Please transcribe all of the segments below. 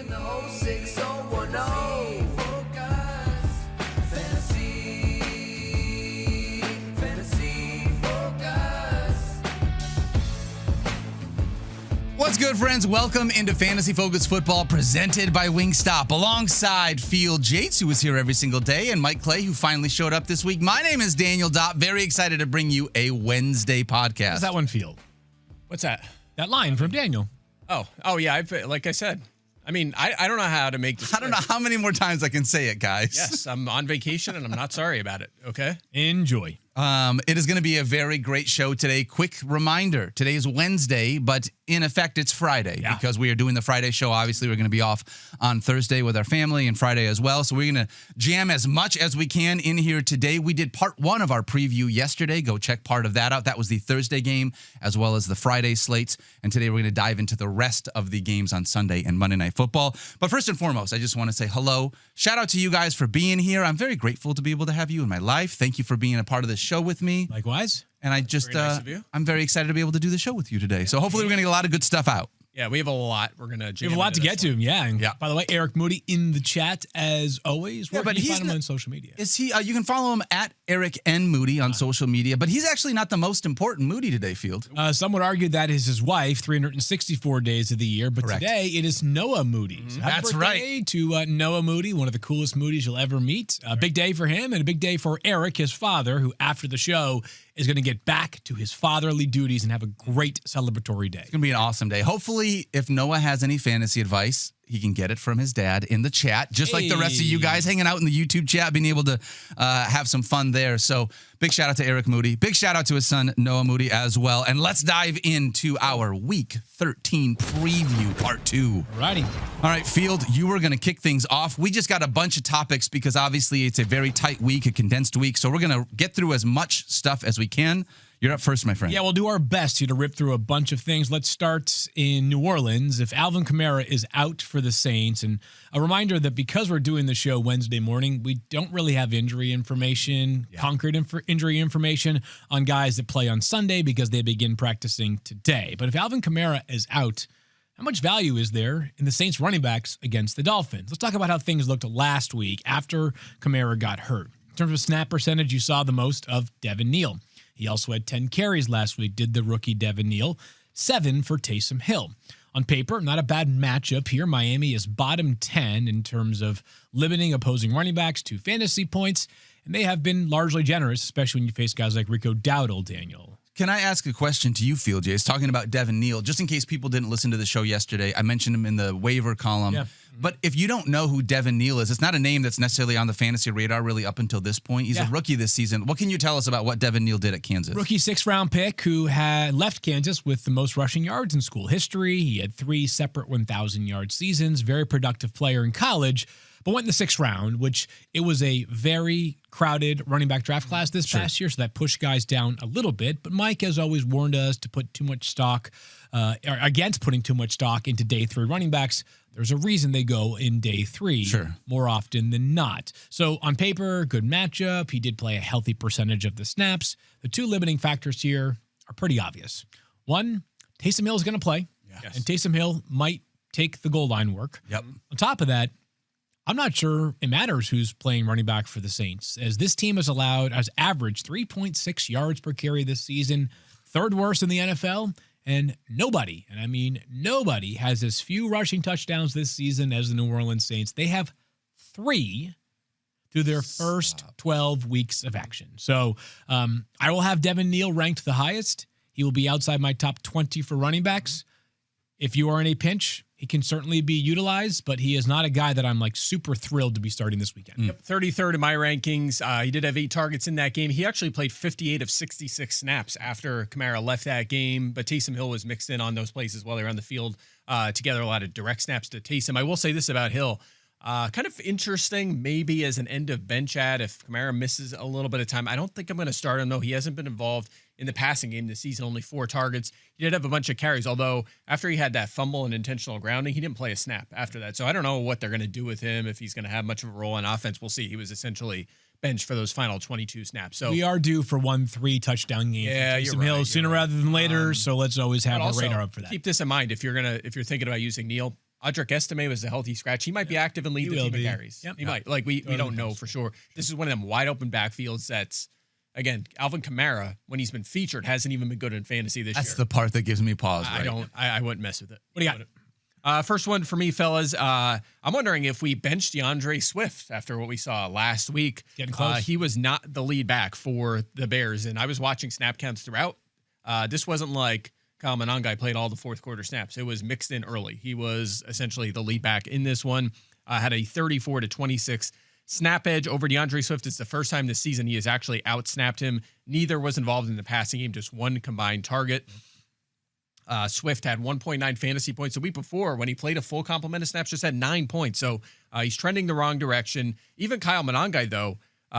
in the whole 6010. Focus, fantasy focus. What's good, friends? Welcome into Fantasy Focus Football presented by Wingstop alongside Field Yates, who is here every single day, and Mike Clay, who finally showed up this week. My name is Daniel Dopp. Very excited to bring you a Wednesday podcast. How's that one feel? What's that? That line from Daniel. Oh yeah. Like I said, I mean, I don't know how to make this. I don't know how many more times I can say it, guys. Yes, I'm on vacation and I'm not sorry about it. Okay. Enjoy. It is going to be a very great show today. Quick reminder, today is Wednesday, but in effect, it's Friday because we are doing the Friday show. Obviously, we're going to be off on Thursday with our family and Friday as well. So we're going to jam as much as we can in here today. We did part one of our preview yesterday. Go check part of that out. That was the Thursday game as well as the Friday slates. And today we're going to dive into the rest of the games on Sunday and Monday Night Football. But first and foremost, I just want to say hello. Shout out to you guys for being here. I'm very grateful to be able to have you in my life. Thank you for being a part of this show with me. Likewise. And I just, Very nice of you. I'm very excited to be able to do the show with you today. So hopefully we're going to get a lot of good stuff out. Yeah, we have a lot. We're gonna. We have a lot to get to. Yeah. And by the way, Eric Moody in the chat as always. Where can you find him on social media? Is he? You can follow him at Eric N. Moody on social media. But he's actually not the most important Moody today, Field. Some would argue that is his wife 364 days of the year. But Correct. today it is Noah Moody. So happy That's birthday right. to Noah Moody, one of the coolest Moodies you'll ever meet. A big day for him and a big day for Eric, his father, who after the show is going to get back to his fatherly duties and have a great celebratory day. It's going to be an awesome day. Hopefully, if Noah has any fantasy advice, he can get it from his dad in the chat, just like the rest of you guys hanging out in the YouTube chat, being able to have some fun there. So big shout out to Eric Moody. Big shout out to his son, Noah Moody, as well. And let's dive into our Week 13 preview, part 2. Alrighty. All right, Field, you were going to kick things off. We just got a bunch of topics because obviously it's a very tight week, a condensed week. So we're going to get through as much stuff as we can. You're up first, my friend. Yeah, we'll do our best here to rip through a bunch of things. Let's start in New Orleans. If Alvin Kamara is out for the Saints, and a reminder that because we're doing the show Wednesday morning, we don't really have injury information, concrete injury information on guys that play on Sunday because they begin practicing today. But if Alvin Kamara is out, how much value is there in the Saints running backs against the Dolphins? Let's talk about how things looked last week after Kamara got hurt. In terms of snap percentage, you saw the most of Devin Neal. He also had 10 carries last week, did the rookie Devin Neal, 7 for Taysom Hill. On paper, not a bad matchup here. Miami is bottom 10 in terms of limiting opposing running backs to fantasy points, and they have been largely generous, especially when you face guys like Rico Dowdle, Daniel. Can I ask a question to you, Field Jays? Talking about Devin Neal, just in case people didn't listen to the show yesterday, I mentioned him in the waiver column. Yeah. But if you don't know who Devin Neal is, it's not a name that's necessarily on the fantasy radar really up until this point. He's a rookie this season. What can you tell us about what Devin Neal did at Kansas? Rookie 6th-round pick who had left Kansas with the most rushing yards in school history. He had 3 separate 1,000-yard seasons. Very productive player in college, but went in the 6th round, which it was a very crowded running back draft class this past year, so that pushed guys down a little bit. But Mike has always warned us to put too much stock, against putting too much stock into day 3 running backs. There's a reason they go in day 3 more often than not. So on paper, good matchup. He did play a healthy percentage of the snaps. The 2 limiting factors here are pretty obvious. One, Taysom Hill is going to play, and Taysom Hill might take the goal line work. On top of that, I'm not sure it matters who's playing running back for the Saints, as this team has averaged 3.6 yards per carry this season, 3rd worst in the NFL. And nobody, and I mean nobody, has as few rushing touchdowns this season as the New Orleans Saints. They have 3 through their first 12 weeks of action. So I will have Devin Neal ranked the highest. He will be outside my top 20 for running backs. If you are in a pinch, he can certainly be utilized, but he is not a guy that I'm like super thrilled to be starting this weekend. Yep, 33rd in my rankings. He did have 8 targets in that game. He actually played 58 of 66 snaps after Kamara left that game, but Taysom Hill was mixed in on those plays as well. They were on the field together, a lot of direct snaps to Taysom. I will say this about Hill. Kind of interesting, maybe as an end of bench ad if Kamara misses a little bit of time. I don't think I'm going to start him, though. He hasn't been involved in the passing game this season, only 4 targets. He did have a bunch of carries, although after he had that fumble and intentional grounding, he didn't play a snap after that. So I don't know what they're going to do with him, if he's going to have much of a role on offense. We'll see. He was essentially benched for those final 22 snaps. So we are due for 1 3-touchdown game. Yeah, Taysom Hill sooner rather than later. So let's always have our radar up for that. Keep this in mind if you're thinking about using Neal. Audric Estime was a healthy scratch. He might be active and lead He the will team be. in carries. Yep. He might. Like we Totally don't know possible. for sure. This is one of them wide open backfields that's, again, Alvin Kamara, when he's been featured, hasn't even been good in fantasy this That's year. the part that gives me pause. I wouldn't mess with it. What do you got? First one for me, fellas. I'm wondering if we benched DeAndre Swift after what we saw last week. Getting close. He was not the lead back for the Bears, and I was watching snap counts throughout. This wasn't like Kyle Monangai played all the fourth quarter snaps. It was mixed in early. He was essentially the lead back in this one. Had a 34-26 snap edge over DeAndre Swift. It's the first time this season he has actually outsnapped him. Neither was involved in the passing game, just one combined target. Swift had 1.9 fantasy points the week before when he played a full complement of snaps, just had 9 points. So he's trending the wrong direction. Even Kyle Monangai, though,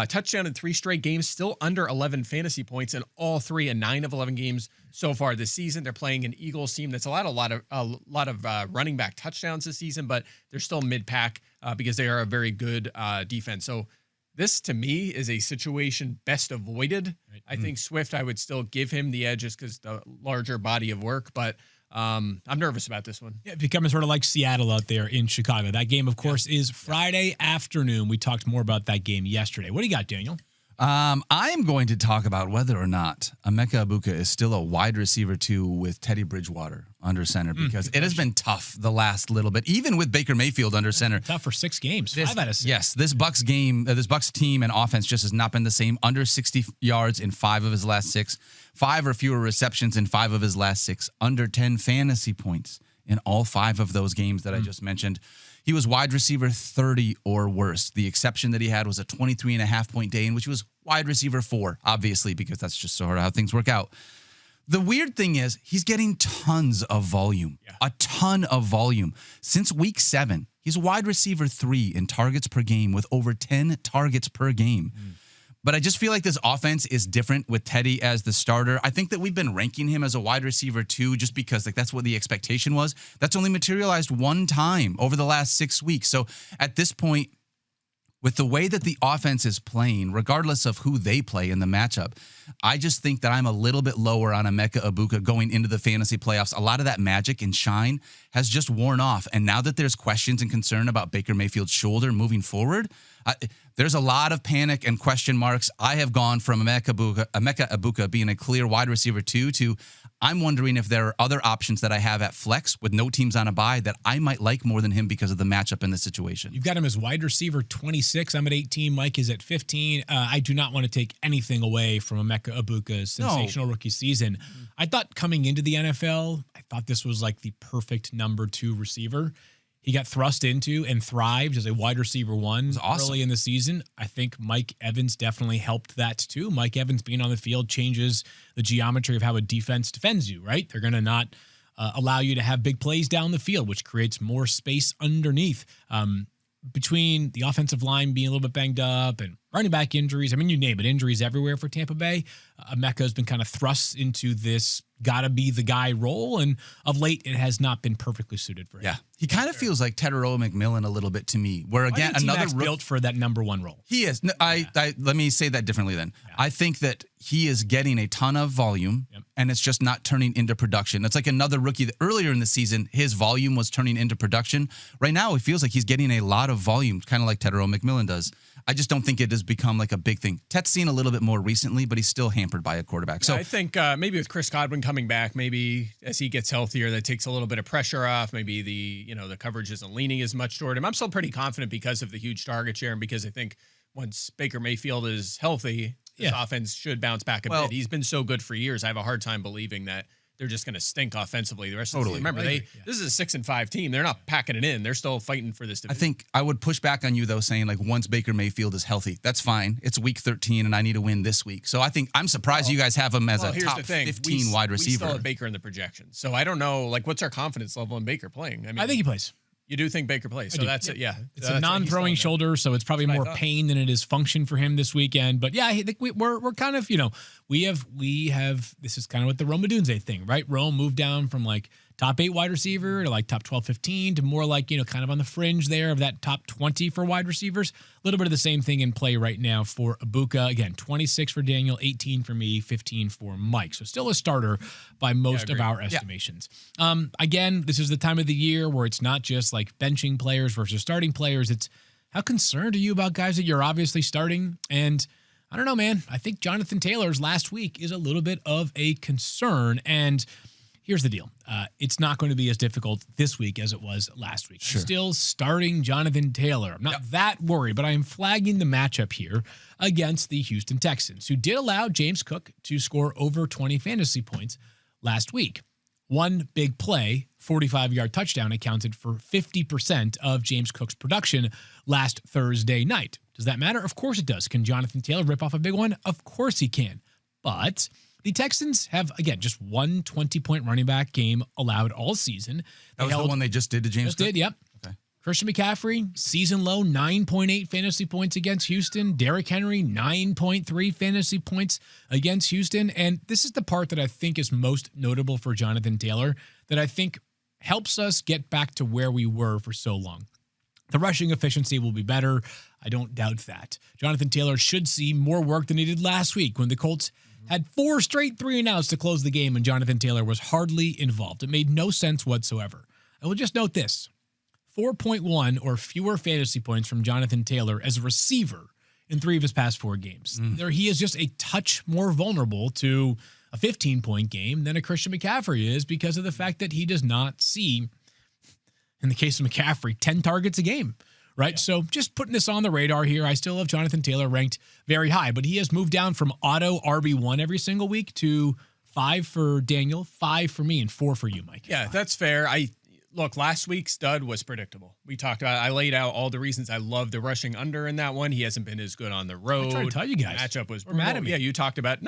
touchdown in 3 straight games, still under 11 fantasy points in all 3 and 9 of 11 games so far this season. They're playing an Eagles team that's allowed a lot of running back touchdowns this season, but they're still mid-pack because they are a very good defense. So this, to me, is a situation best avoided. Right. I think Swift, I would still give him the edge just because the larger body of work, but I'm nervous about this one. Yeah, becoming sort of like Seattle out there in Chicago. That game, of course, is Friday afternoon. We talked more about that game yesterday. What do you got, Daniel? I am going to talk about whether or not Emeka Egbuka is still a wide receiver 2 with Teddy Bridgewater under center because it has been tough the last little bit, even with Baker Mayfield under center. Tough for 6 games, 5 out of 6. Yes, this Bucks game, this Bucks team and offense just has not been the same. Under 60 yards in 5 of his last 6, 5 or fewer receptions in 5 of his last 6, under 10 fantasy points in all 5 of those games that I just mentioned. He was wide receiver 30 or worse. The exception that he had was a 23.5-point day in which he was wide receiver 4, obviously, because that's just sort of how things work out. The weird thing is he's getting tons of volume, a ton of volume. Since week 7, he's wide receiver 3 in targets per game with over 10 targets per game. But I just feel like this offense is different with Teddy as the starter. I think that we've been ranking him as a wide receiver 2 just because like that's what the expectation was. That's only materialized one time over the last 6 weeks. So at this point, with the way that the offense is playing, regardless of who they play in the matchup, I just think that I'm a little bit lower on Emeka Egbuka going into the fantasy playoffs. A lot of that magic and shine has just worn off. And now that there's questions and concern about Baker Mayfield's shoulder moving forward, there's a lot of panic and question marks. I have gone from Emeka Egbuka being a clear wide receiver 2 to I'm wondering if there are other options that I have at flex with no teams on a bye that I might like more than him because of the matchup in the situation. You've got him as wide receiver 26. I'm at 18. Mike is at 15. I do not want to take anything away from Emeka Egbuka's sensational rookie season. I thought coming into the NFL, I thought this was like the perfect number 2 receiver. He got thrust into and thrived as a wide receiver 1 early in the season. I think Mike Evans definitely helped that too. Mike Evans being on the field changes the geometry of how a defense defends you, right? They're going to not allow you to have big plays down the field, which creates more space underneath. Between the offensive line being a little bit banged up and running back injuries, I mean, you name it, injuries everywhere for Tampa Bay. Emeka has been kind of thrust into this gotta be the guy role, and of late it has not been perfectly suited for him. Yeah, he kind of feels like Tedero McMillan a little bit to me. Where again, another built for that number 1 role. He is. No, let me say that differently. Then I think that he is getting a ton of volume, and it's just not turning into production. It's like another rookie that earlier in the season his volume was turning into production. Right now, it feels like he's getting a lot of volume, kind of like Tedero McMillan does. I just don't think it has become like a big thing. Tet's seen a little bit more recently, but he's still hampered by a quarterback. So I think maybe with Chris Godwin coming back, maybe as he gets healthier, that takes a little bit of pressure off. Maybe the coverage isn't leaning as much toward him. I'm still pretty confident because of the huge target share and because I think once Baker Mayfield is healthy, this offense should bounce back a bit. He's been so good for years. I have a hard time believing that they're just going to stink offensively the rest of the season. Remember, this is a 6-5 team. They're not packing it in. They're still fighting for this division. I think I would push back on you, though, saying like once Baker Mayfield is healthy, that's fine. It's week 13, and I need to win this week. So I think I'm surprised you guys have him as a top 15 wide receiver. We still have Baker in the projection. So I don't know, like, what's our confidence level in Baker playing? I mean, I think he plays. You do think Baker plays, so that's it. Yeah, it's a non-throwing shoulder, so it's probably more pain than it is function for him this weekend. But yeah, I think we're kind of we have this is kind of what the Rome Odunze thing, right? Rome moved down from like top 8 wide receiver to like top 12, 15 to more like, kind of on the fringe there of that top 20 for wide receivers. A little bit of the same thing in play right now for Egbuka. Again, 26 for Daniel, 18 for me, 15 for Mike. So still a starter by most of our estimations. Again, this is the time of the year where it's not just like benching players versus starting players. It's how concerned are you about guys that you're obviously starting? And I don't know, man. I think Jonathan Taylor's last week is a little bit of a concern. And here's the deal. It's not going to be as difficult this week as it was last week. Sure. I'm still starting Jonathan Taylor. I'm not that worried, but I am flagging the matchup here against the Houston Texans, who did allow James Cook to score over 20 fantasy points last week. One big play, 45-yard touchdown, accounted for 50% of James Cook's production last Thursday night. Does that matter? Of course it does. Can Jonathan Taylor rip off a big one? Of course he can. But the Texans have, again, just one 20-point running back game allowed all season. That was the one they just did to James Cook? Yep. Okay. Christian McCaffrey, season low, 9.8 fantasy points against Houston. Derrick Henry, 9.3 fantasy points against Houston. And this is the part that I think is most notable for Jonathan Taylor, that I think helps us get back to where we were for so long. The rushing efficiency will be better. I don't doubt that. Jonathan Taylor should see more work than he did last week when the Colts had 4 straight 3-and-outs to close the game and Jonathan Taylor was hardly involved. It made no sense whatsoever. I will just note this. 4.1 or fewer fantasy points from Jonathan Taylor as a receiver in 3 of his past 4 games. There, he is just a touch more vulnerable to a 15-point game than a Christian McCaffrey is because of the fact that he does not see, in the case of McCaffrey, 10 targets a game, right? Yeah. So just putting this on the radar here, I still have Jonathan Taylor ranked very high, but he has moved down from auto RB1 every single week to 5 for Daniel, 5 for me, and 4 for you, Mike. Yeah, that's fair. Look, last week's stud was predictable. We talked about, I laid out all the reasons I love the rushing under in that one. He hasn't been as good on the road. I tried to tell you guys. Matchup was mad at me. Yeah, you talked about,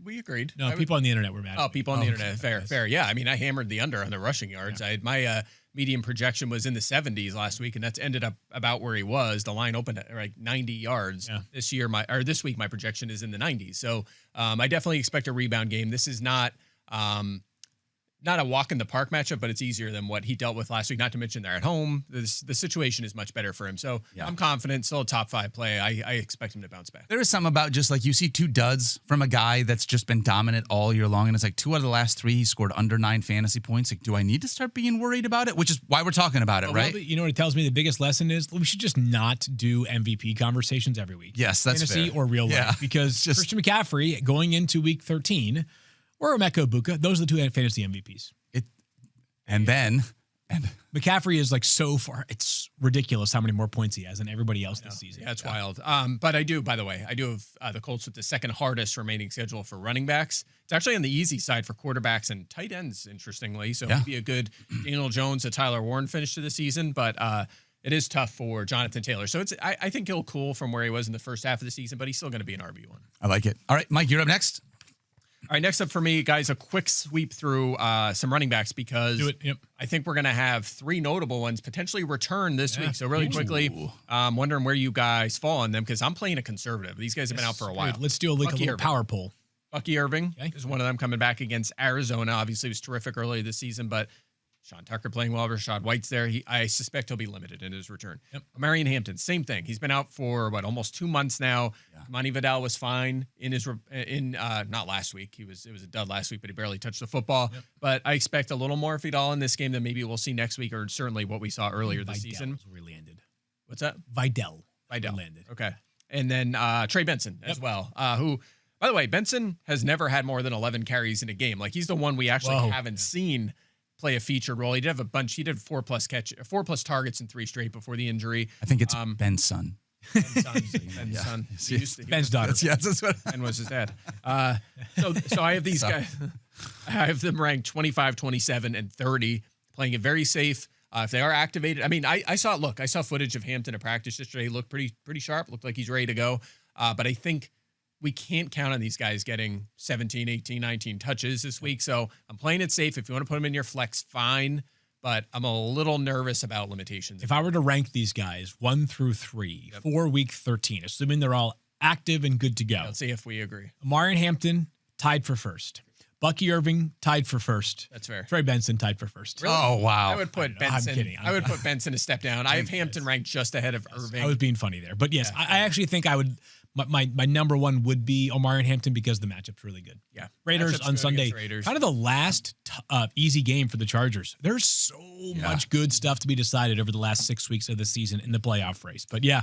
we agreed. No, people on the internet were mad. Oh, people on the internet. Fair. Yeah, I mean, I hammered the under on the rushing yards. Yeah. I had my median projection was in the 70s last week, and that's ended up about where he was. The line opened at like 90 yards. Yeah. This week, my projection is in the 90s. So I definitely expect a rebound game. This is not a walk in the park matchup, but it's easier than what he dealt with last week. Not to mention they're at home. The situation is much better for him. So I'm confident, still a top 5 play. I expect him to bounce back. There is something about just like you see 2 duds from a guy that's just been dominant all year long. And it's like 2 out of the last 3, he scored under 9 fantasy points. Like, do I need to start being worried about it? Which is why we're talking about it, right? Well, you know what it tells me? The biggest lesson is we should just not do MVP conversations every week. Yes, that's fantasy fair. or real life. Because Christian McCaffrey going into week 13 or Emeka Egbuka, those are the 2 fantasy MVPs. And McCaffrey is like so far, it's ridiculous how many more points he has than everybody else this season. Yeah, it's wild. But I do have the Colts with the second hardest remaining schedule for running backs. It's actually on the easy side for quarterbacks and tight ends, interestingly. So it would be a good Daniel Jones to Tyler Warren finish to the season, but it is tough for Jonathan Taylor. So I think he'll cool from where he was in the first half of the season, but he's still going to be an RB1. I like it. All right, Mike, you're up next. All right, next up for me, guys, a quick sweep through some running backs because I think we're going to have 3 notable ones potentially return this week. So really quickly, wondering where you guys fall on them because I'm playing a conservative. These guys have been out for a while. Good. Let's do a little power poll. Bucky Irving is one of them coming back against Arizona. Obviously, he was terrific earlier this season, but Sean Tucker playing well. Rashad White's there. I suspect he'll be limited in his return. Omarion Hampton, same thing. He's been out for almost 2 months now. Monty Vidal was fine not last week. It was a dud last week, but he barely touched the football. But I expect a little more Vidal in this game than maybe we'll see next week, or certainly what we saw earlier this season. Where he landed. What's that? Vidal landed. Okay, and then Trey Benson as well. Who, by the way, Benson has never had more than 11 carries in a game. Like he's the one we actually haven't seen play a featured role. He did have a bunch. He did 4+ targets in 3 straight before the injury. I think it's Benson. Ben's son. Ben's daughter. That's what. Ben was his dad. So I have these guys. I have them ranked 25, 27, and 30, playing it very safe. If they are activated, I mean, I saw footage of Hampton at practice yesterday. He looked pretty sharp. Looked like he's ready to go. But I think we can't count on these guys getting 17, 18, 19 touches this week. So I'm playing it safe. If you want to put them in your flex, fine. But I'm a little nervous about limitations. If I were to rank these guys 1 through 3 for week 13, assuming they're all active and good to go. Let's see if we agree. Omarion Hampton tied for first. Bucky Irving tied for first. That's fair. Trey Benson tied for first. Really? Oh, wow. I would put Benson. I'm kidding. I would put Benson a step down. I have Hampton ranked just ahead of Irving. I was being funny there. But yes, I actually think I would. My number one would be Omarion Hampton because the matchup's really good. Yeah. Raiders Matchup's on good Sunday. against Raiders. Kind of the last easy game for the Chargers. There's so much good stuff to be decided over the last 6 weeks of the season in the playoff race. But yeah,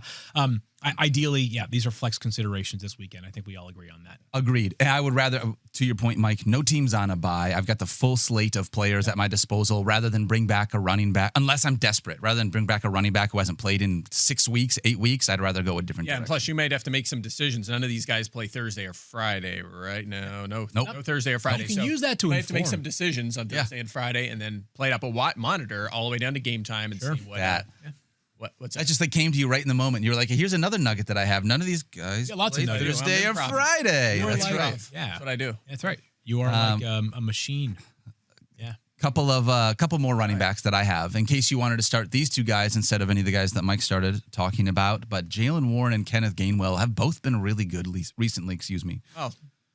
ideally, these are flex considerations this weekend. I think we all agree on that. Agreed. And I would rather, to your point, Mike, no team's on a bye. I've got the full slate of players at my disposal rather than bring back a running back, unless I'm desperate. Rather than bring back a running back who hasn't played in 6 weeks, 8 weeks, I'd rather go a different Yeah, direction. and plus you might have to make some decisions. None of these guys play Thursday or Friday, right? No Thursday or Friday. You can use that to you have to make inform. some decisions on Thursday and Friday, and then play it up a monitor all the way down to game time and see what what's That just like came to you right in the moment. You're like, here's another nugget that I have. None of these guys lots of play nuggets. Thursday I'm or in problem. Friday. You're That's like- right. Yeah, That's what I do. that's right. You are like a machine. Yeah. Couple more running backs that I have in case you wanted to start these two guys instead of any of the guys that Mike started talking about. But Jalen Warren and Kenneth Gainwell have both been really good recently. Excuse me. Oh,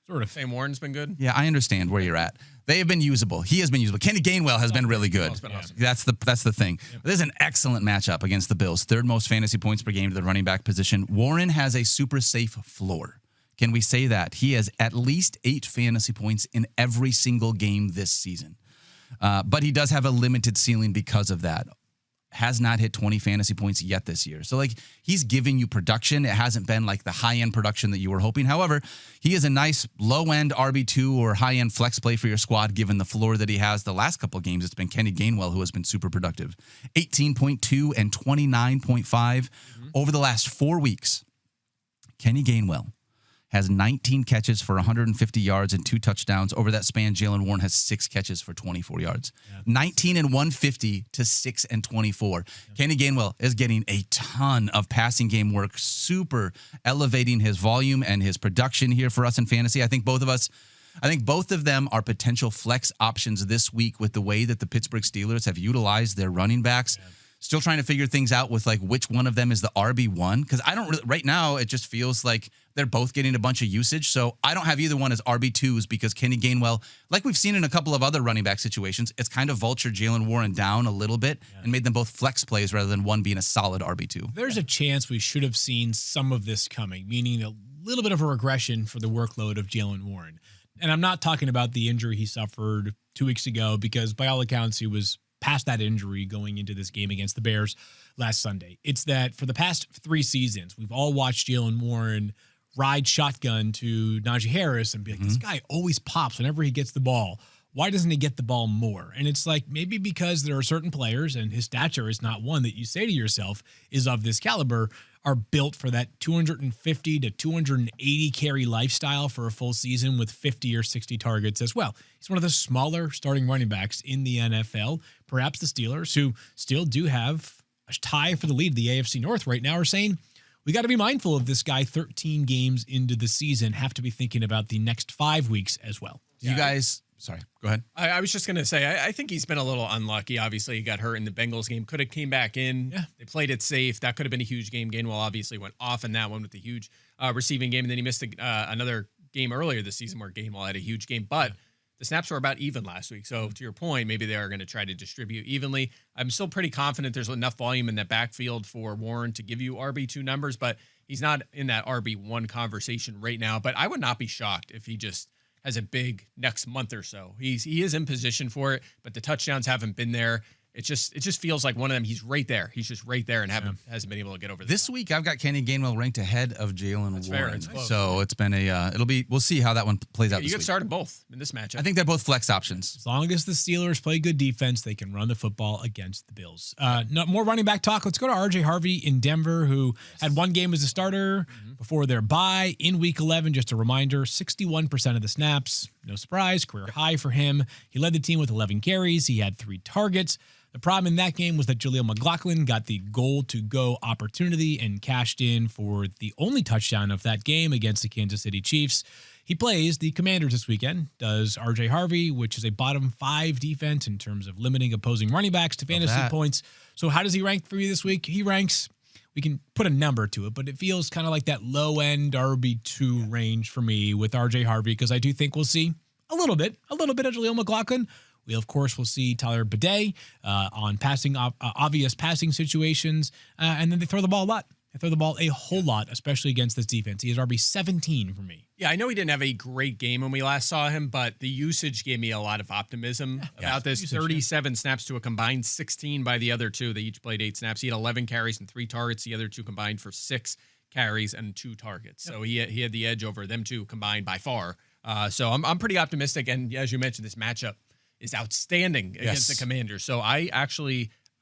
Sort of. Sam Warren's been good. Yeah, I understand where you're at. They have been usable. He has been usable. Kenny Gainwell has been really good. It's been awesome. That's the thing. This is an excellent matchup against the Bills. Third most fantasy points per game to the running back position. Warren has a super safe floor. Can we say that? He has at least 8 fantasy points in every single game this season. But he does have a limited ceiling because of that. Has not hit 20 fantasy points yet this year. So, like, he's giving you production. It hasn't been like the high-end production that you were hoping. However, he is a nice low-end RB2 or high-end flex play for your squad, given the floor that he has. The last couple of games, it's been Kenny Gainwell who has been super productive. 18.2 and 29.5 over the last 4 weeks. Kenny Gainwell has 19 catches for 150 yards and 2 touchdowns. Over that span, Jalen Warren has 6 catches for 24 yards. 19 and 150 to 6 and 24. Kenny Gainwell is getting a ton of passing game work, super elevating his volume and his production here for us in fantasy. I think both of them are potential flex options this week with the way that the Pittsburgh Steelers have utilized their running backs. Still trying to figure things out with like which one of them is the RB1 because I don't really, right now it just feels like they're both getting a bunch of usage. So I don't have either one as RB2s because Kenny Gainwell, like we've seen in a couple of other running back situations, it's kind of vultured Jalen Warren down a little bit and made them both flex plays rather than one being a solid RB2. There's a chance we should have seen some of this coming, meaning a little bit of a regression for the workload of Jalen Warren. And I'm not talking about the injury he suffered 2 weeks ago because by all accounts he was past that injury going into this game against the Bears last Sunday. It's that for the past 3 seasons, we've all watched Jalen Warren ride shotgun to Najee Harris and be like, this guy always pops whenever he gets the ball. Why doesn't he get the ball more? And it's like maybe because there are certain players, and his stature is not one that you say to yourself is of this caliber, are built for that 250 to 280 carry lifestyle for a full season with 50 or 60 targets as well. He's one of the smaller starting running backs in the NFL. Perhaps the Steelers, who still do have a tie for the lead of the AFC North right now, are saying, we got to be mindful of this guy 13 games into the season, have to be thinking about the next 5 weeks as well. You guys, sorry, go ahead. I was just going to say, I think he's been a little unlucky. Obviously, he got hurt in the Bengals game. Could have came back in. Yeah. They played it safe. That could have been a huge game. Gainwell obviously went off in that one with the huge receiving game. And then he missed another game earlier this season where Gainwell had a huge game. But the snaps were about even last week. So to your point, maybe they are going to try to distribute evenly. I'm still pretty confident there's enough volume in that backfield for Warren to give you RB2 numbers, but he's not in that RB1 conversation right now. But I would not be shocked if he just has a big next month or so. He is in position for it, but the touchdowns haven't been there. It just feels like one of them. He's right there. He's just right there and hasn't been able to get over This week, I've got Kenny Gainwell ranked ahead of Jalen Warren. It's close. So it's been we'll see how that one plays out You this could week. start them both in this matchup. I think they're both flex options. As long as the Steelers play good defense, they can run the football against the Bills. No more running back talk. Let's go to RJ Harvey in Denver, who had one game as a starter before their bye in Week 11. Just a reminder, 61% of the snaps. No surprise, career high for him. He led the team with 11 carries. He had 3 targets. The problem in that game was that Jaleel McLaughlin got the goal-to-go opportunity and cashed in for the only touchdown of that game against the Kansas City Chiefs. He plays the Commanders this weekend, does RJ Harvey, which is a bottom 5 defense in terms of limiting opposing running backs to fantasy points. So how does he rank for you this week? He ranks, we can put a number to it, but it feels kind of like that low-end RB2 range for me with RJ Harvey because I do think we'll see a little bit of Jaleel McLaughlin. We, of course, will see Tyler Bidet on passing, obvious passing situations. And then they throw the ball a lot. They throw the ball a whole lot, especially against this defense. He is RB 17 for me. Yeah, I know he didn't have a great game when we last saw him, but the usage gave me a lot of optimism about this. Usage, 37 snaps to a combined 16 by the other two. They each played 8 snaps. He had 11 carries and 3 targets. The other two combined for 6 carries and 2 targets. So he had the edge over them two combined by far. So I'm pretty optimistic. And as you mentioned, this matchup is outstanding against the Commanders. So I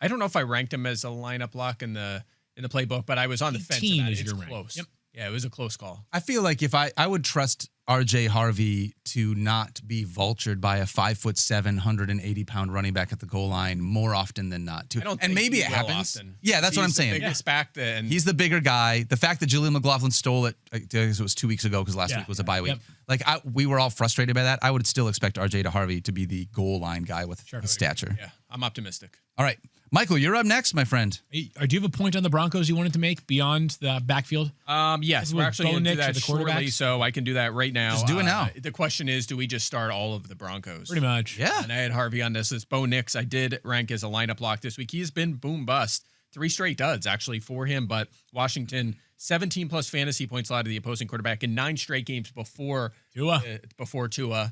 don't know if I ranked him as a lineup lock in the playbook, but I was on the fence about it. It's close. Yep. Yeah, it was a close call. I feel like if I would trust RJ Harvey to not be vultured by a 5'7", 180-pound running back at the goal line more often than not. Too. And maybe it happens. Often. Yeah, that's what I'm saying. Biggest back then. He's the bigger guy. The fact that Jaleel McLaughlin stole it, I guess it was 2 weeks ago because last week was a bye week. Like we were all frustrated by that. I would still expect RJ Harvey to be the goal line guy with his stature. Yeah, I'm optimistic. All right. Michael, you're up next, my friend. Do you have a point on the Broncos you wanted to make beyond the backfield? Yes, we're actually going to do that shortly, so I can do that right now. Just do it now. The question is, do we just start all of the Broncos? Pretty much. Yeah. And I had Harvey on this. It's Bo Nix. I did rank as a lineup lock this week. He has been boom bust. 3 straight duds, actually, for him. But Washington, 17-plus fantasy points allowed to the opposing quarterback in 9 straight games before Tua.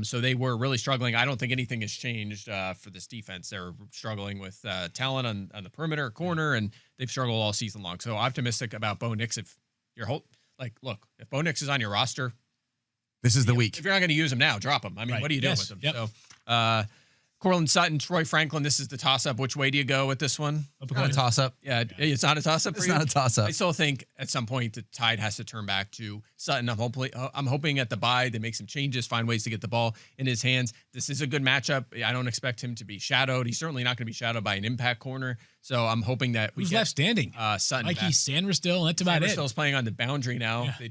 So they were really struggling. I don't think anything has changed for this defense. They're struggling with talent on the perimeter, corner, and they've struggled all season long. So optimistic about Bo Nix. If you're look, if Bo Nix is on your roster, this is the week. If you're not going to use him now, drop him. I mean, what are you doing with him? So, Cortland Sutton, Troy Franklin. This is the toss-up. Which way do you go with this one? Not a toss-up. Yeah, it's not a toss-up for It's you? not a toss-up. I still think at some point the tide has to turn back to Sutton. I'm hoping at the bye they make some changes, find ways to get the ball in his hands. This is a good matchup. I don't expect him to be shadowed. He's certainly not going to be shadowed by an impact corner. So I'm hoping that Who's left standing? Sutton Mikey back. Sanders still. That's about it. Still's playing on the boundary now. Yeah. They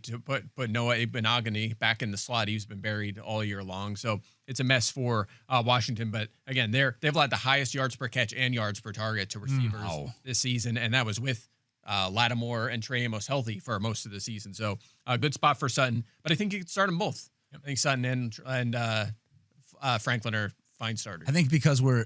put Noah Igbinoghene back in the slot. He's been buried all year long. So it's a mess for Washington. But again, they've led the highest yards per catch and yards per target to receivers this season, and that was with Lattimore and Trey Amos healthy for most of the season. So a good spot for Sutton. But I think you could start them both. I think Sutton and Franklin are fine starters. I think because we're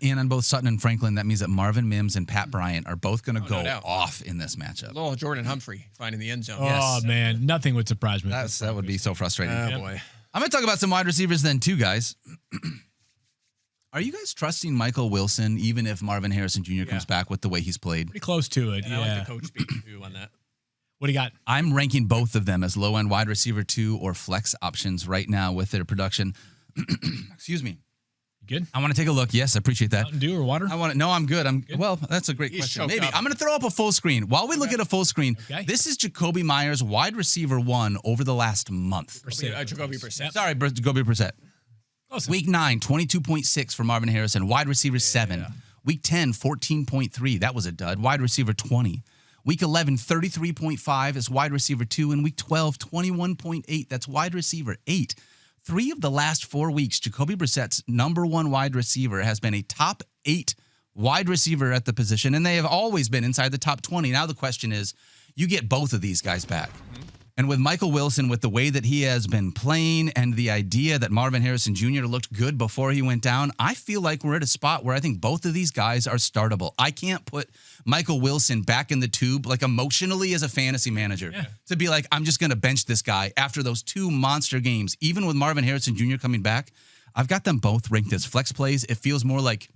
in on both Sutton and Franklin, that means that Marvin Mims and Pat Bryant are both going to go off in this matchup. Little Jordan Humphrey finding the end zone. Oh, man. Nothing would surprise me. That would be so frustrating. Oh, boy. I'm going to talk about some wide receivers then, too, guys. Are you guys trusting Michael Wilson, even if Marvin Harrison Jr. comes back with the way he's played? Pretty close to it. I like the coach speak too on that. What do you got? I'm ranking both of them as low-end wide receiver 2 or flex options right now with their production. Excuse me. You good? I want to take a look. Yes, I appreciate that. Mountain Dew or water? No, I'm good. Well, that's a great question. Maybe. I'm going to throw up a full screen. While we look at a full screen, this is Jacoby Myers, wide receiver 1 over the last month. Jacoby Brissett. Sorry, Jacoby Brissett. Awesome. Week 9, 22.6 for Marvin Harrison. Wide receiver 7. Yeah. Week 10, 14.3. That was a dud. Wide receiver 20. Week 11, 33.5 is wide receiver 2. And week 12, 21.8. That's wide receiver 8. 3 of the last 4 weeks, Jacoby Brissett's number 1 wide receiver has been a top 8 wide receiver at the position, and they have always been inside the top 20. Now the question is, you get both of these guys back. And with Michael Wilson, with the way that he has been playing and the idea that Marvin Harrison Jr. looked good before he went down, I feel like we're at a spot where I think both of these guys are startable. I can't put Michael Wilson back in the tube, like emotionally as a fantasy manager, to be like, I'm just going to bench this guy after those 2 monster games. Even with Marvin Harrison Jr. coming back, I've got them both ranked as flex plays. It feels more like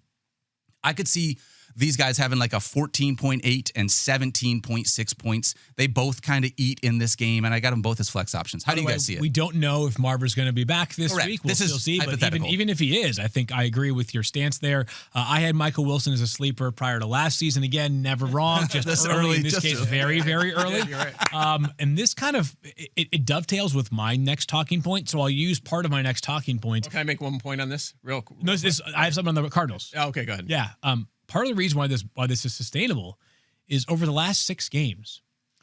I could see these guys having like a 14.8 and 17.6 points. They both kind of eat in this game, and I got them both as flex options. How do you guys see it? We don't know if Marver's going to be back this week. We'll still see. But even if he is, I think I agree with your stance there. I had Michael Wilson as a sleeper prior to last season. Again, never wrong. Just early. In this case, very, very early. And this kind of it dovetails with my next talking point. So I'll use part of my next talking point. Well, can I make one point on this? Real quick. No, I have something on the Cardinals. Oh, okay, go ahead. Yeah. Part of the reason why this is sustainable is over the last 6 games,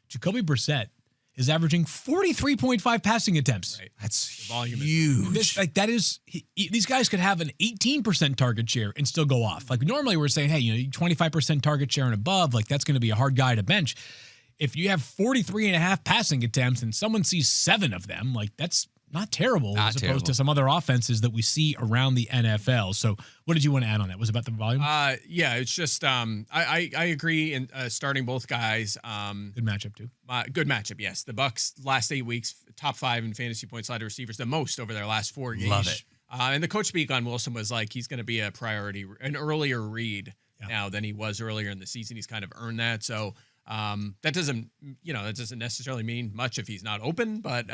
Jacoby Brissett is averaging 43.5 passing attempts. Right. That's huge. These guys could have an 18% target share and still go off. Like normally we're saying, hey, 25% target share and above, like that's going to be a hard guy to bench. If you have 43.5 passing attempts and someone sees 7 of them, like that's not terrible Not as opposed terrible. to some other offenses that we see around the NFL. So what did you want to add on that? Was it about the volume? Yeah, it's just I agree in starting both guys. Good matchup too. Good matchup, yes. The Bucks last 8 weeks, top 5 in fantasy points led receivers, the most over their last 4 games. Love it. And the coach speak on Wilson was like he's going to be a priority, an earlier read now than he was earlier in the season. He's kind of earned that. So that doesn't necessarily mean much if he's not open. But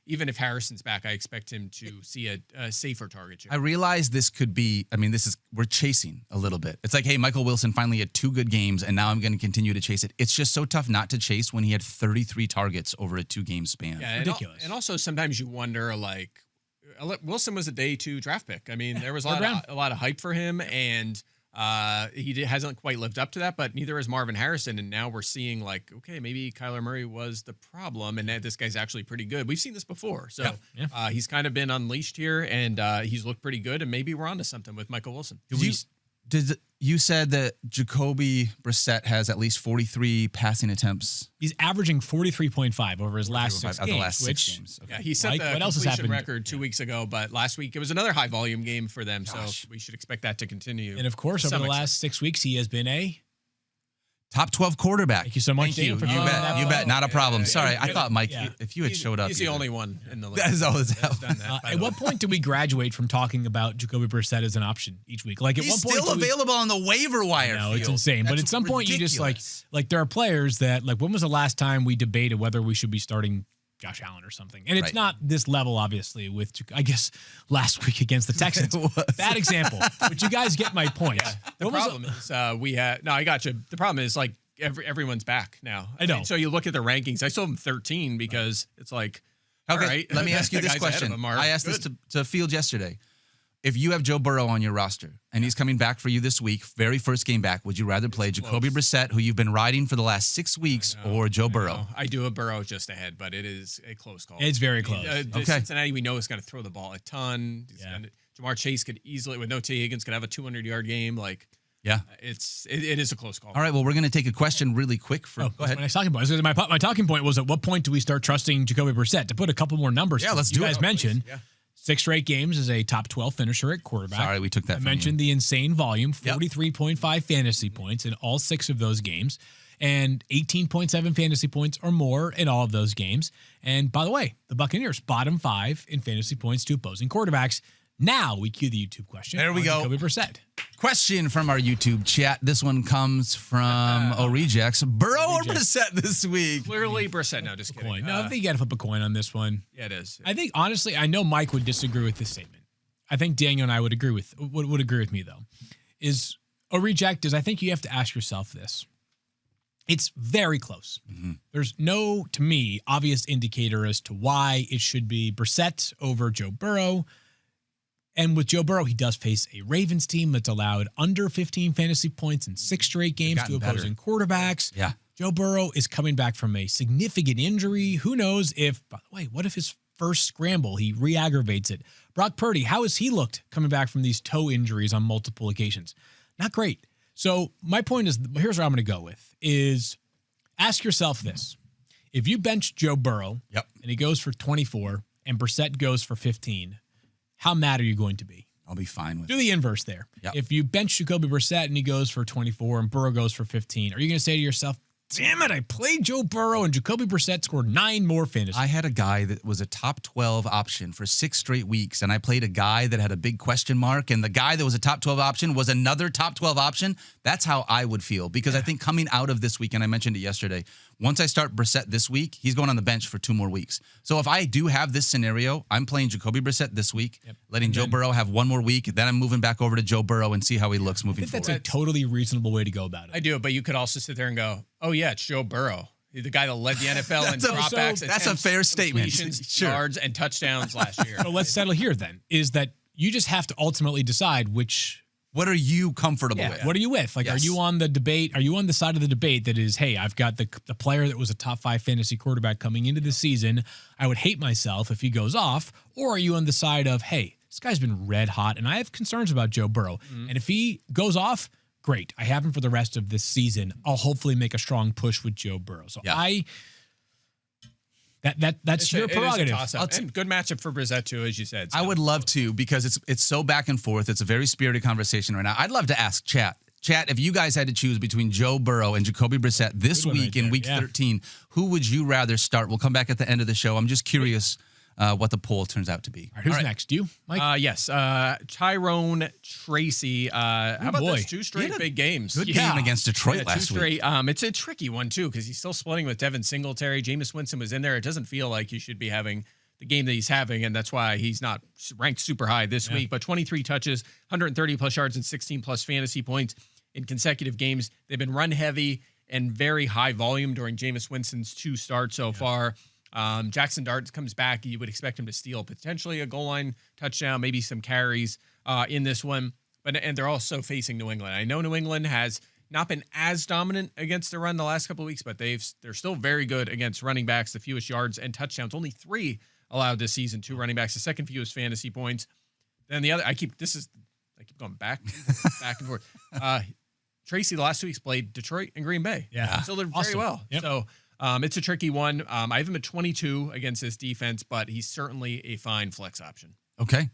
even if Harrison's back, I expect him to see a safer target share. I realize this could be, we're chasing a little bit. It's like, hey, Michael Wilson finally had 2 good games, and now I'm going to continue to chase it. It's just so tough not to chase when he had 33 targets over a 2-game span. Yeah, Ridiculous. And also sometimes you wonder, like, Wilson was a day 2 draft pick. I mean, there was a lot of hype for him, and hasn't quite lived up to that, but neither has Marvin Harrison. And now we're seeing like, okay, maybe Kyler Murray was the problem, and this guy's actually pretty good. We've seen this before. So he's kind of been unleashed here, and he's looked pretty good, and maybe we're onto something with Michael Wilson. You said that Jacoby Brissett has at least 43 passing attempts. He's averaging 43.5 over his last 6 games. Okay. Yeah, he set the completion record 2 weeks ago, but last week it was another high volume game for them, so we should expect that to continue. And of course, over the last 6 weeks, he has been a top 12 quarterback. Thank you so much, Dave. You bet. Not a problem. Sorry, I thought, Mike, if you had showed up. He's the only one in the league. That is always done that. At what point do we graduate from talking about Jacoby Brissett as an option each week? Like, at He's what point still available on the waiver wire. No, it's insane. But at some point, you just like there are players that, like, when was the last time we debated whether we should be starting Josh Allen or something? And it's not this level, obviously, with, I guess, last week against the Texans. Bad example. But you guys get my point. Yeah. The problem is I got you. The problem is, like, everyone's back now. I know. So you look at the rankings. I sold him 13 because it's like, okay, all right. Let me ask you this The guys ahead question. of him are I asked good. this to Field yesterday. If you have Joe Burrow on your roster and he's coming back for you this week, very first game back, would you rather play Jacoby Brissett, who you've been riding for the last 6 weeks, or Joe Burrow? I do have Burrow just ahead, but it is a close call. It's very close. Cincinnati, we know, is going to throw the ball a ton. Jamar Chase could easily, with no T. Higgins, could have a 200-yard game. Like, yeah, it is a close call. All right, well, we're going to take a question really quick. Go ahead. My next talking point. My talking point was, at what point do we start trusting Jacoby Brissett? To put a couple more numbers. Yeah, let's do it. You guys mentioned 6 straight games as a top 12 finisher at quarterback. Sorry, we took that. I mentioned the insane volume, 43.5 fantasy points in all 6 of those games, and 18.7 fantasy points or more in all of those games. And by the way, the Buccaneers bottom 5 in fantasy points to opposing quarterbacks. Now we cue the YouTube question. There we go. Jacoby Brissett. Question from our YouTube chat. This one comes from Rejects. Burrow or Brissett this week? Clearly Brissett. No, just kidding. No, I think you got to flip a coin on this one. Yeah, it is. I think, honestly, I know Mike would disagree with this statement. I think Daniel and I would agree with me, though. Is a reject is, I think you have to ask yourself this. It's very close. Mm-hmm. There's no, to me, obvious indicator as to why it should be Brissett over Joe Burrow. And with Joe Burrow, he does face a Ravens team that's allowed under 15 fantasy points in 6 straight games to opposing quarterbacks. Yeah. Joe Burrow is coming back from a significant injury. Who knows if, by the way, what if his first scramble, he re-aggravates it? Brock Purdy, how has he looked coming back from these toe injuries on multiple occasions? Not great. So my point is, here's where I'm going to go with, is ask yourself this. If you bench Joe Burrow and he goes for 24 and Brissett goes for 15, how mad are you going to be? I'll be fine with it. Do the inverse there. Yep. If you bench Jacoby Brissett and he goes for 24 and Burrow goes for 15, are you going to say to yourself, damn it, I played Joe Burrow and Jacoby Brissett scored 9 more fantasy? I had a guy that was a top 12 option for 6 straight weeks, and I played a guy that had a big question mark, and the guy that was a top 12 option was another top 12 option. That's how I would feel, because I think coming out of this week, and I mentioned it yesterday, once I start Brissett this week, he's going on the bench for 2 more weeks. So if I do have this scenario, I'm playing Jacoby Brissett this week, letting Joe Burrow have 1 more week, then I'm moving back over to Joe Burrow and see how he looks moving forward. That's a totally reasonable way to go about it. I do, but you could also sit there and go, oh, yeah, it's Joe Burrow. The guy that led the NFL in dropbacks, that's a fair statement. Sure. Yards, and touchdowns last year. So let's settle here then, is that you just have to ultimately decide what are you comfortable with? What are you with? Like, are you on the debate? Are you on the side of the debate that is, hey, I've got the player that was a top 5 fantasy quarterback coming into the season. I would hate myself if he goes off. Or are you on the side of, hey, this guy's been red hot and I have concerns about Joe Burrow. Mm-hmm. And if he goes off, great. I have him for the rest of this season. I'll hopefully make a strong push with Joe Burrow. So That's your prerogative. And good matchup for Brissett too, as you said. So. I would love to because it's so back and forth. It's a very spirited conversation right now. I'd love to ask Chat, if you guys had to choose between Joe Burrow and Jacoby Brissett this week in Week 13, who would you rather start? We'll come back at the end of the show. I'm just curious what the poll turns out to be. All right, who's next? You, Mike? Yes. Tyrone Tracy. How about those 2 straight big games? Good game against Detroit last week. It's a tricky one, too, because he's still splitting with Devin Singletary. Jameis Winston was in there. It doesn't feel like he should be having the game that he's having, and that's why he's not ranked super high this week. But 23 touches, 130-plus yards, and 16-plus fantasy points in consecutive games. They've been run-heavy and very high volume during Jameis Winston's 2 starts so far. Jackson Dart comes back. You would expect him to steal potentially a goal line touchdown, maybe some carries in this one. And they're also facing New England. I know New England has not been as dominant against the run the last couple of weeks, but they're still very good against running backs, the fewest yards and touchdowns. Only 3 allowed this season, 2 running backs, the second fewest fantasy points. Then the other, I keep going back and forth. Tracy the last 2 weeks played Detroit and Green Bay. Yeah. So they're very well. Yep. So it's a tricky one. I have him at 22 against this defense, but he's certainly a fine flex option. Okay.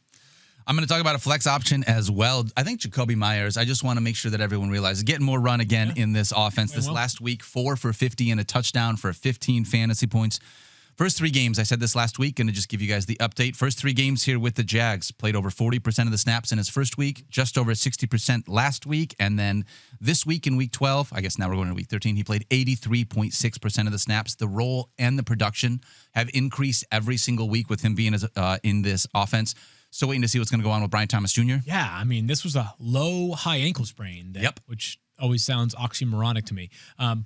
I'm going to talk about a flex option as well. I think Jacoby Myers, I just want to make sure that everyone realizes getting more run again in this offense. This last week, 4 for 50 and a touchdown for 15 fantasy points. First 3 games, I said this last week, going to just give you guys the update. First 3 games here with the Jags, played over 40% of the snaps in his first week, just over 60% last week. And then this week in week 12, I guess now we're going to week 13, he played 83.6% of the snaps. The role and the production have increased every single week with him being in this offense. So waiting to see what's going to go on with Brian Thomas Jr. Yeah, I mean, this was a low, high ankle sprain. Which always sounds oxymoronic to me.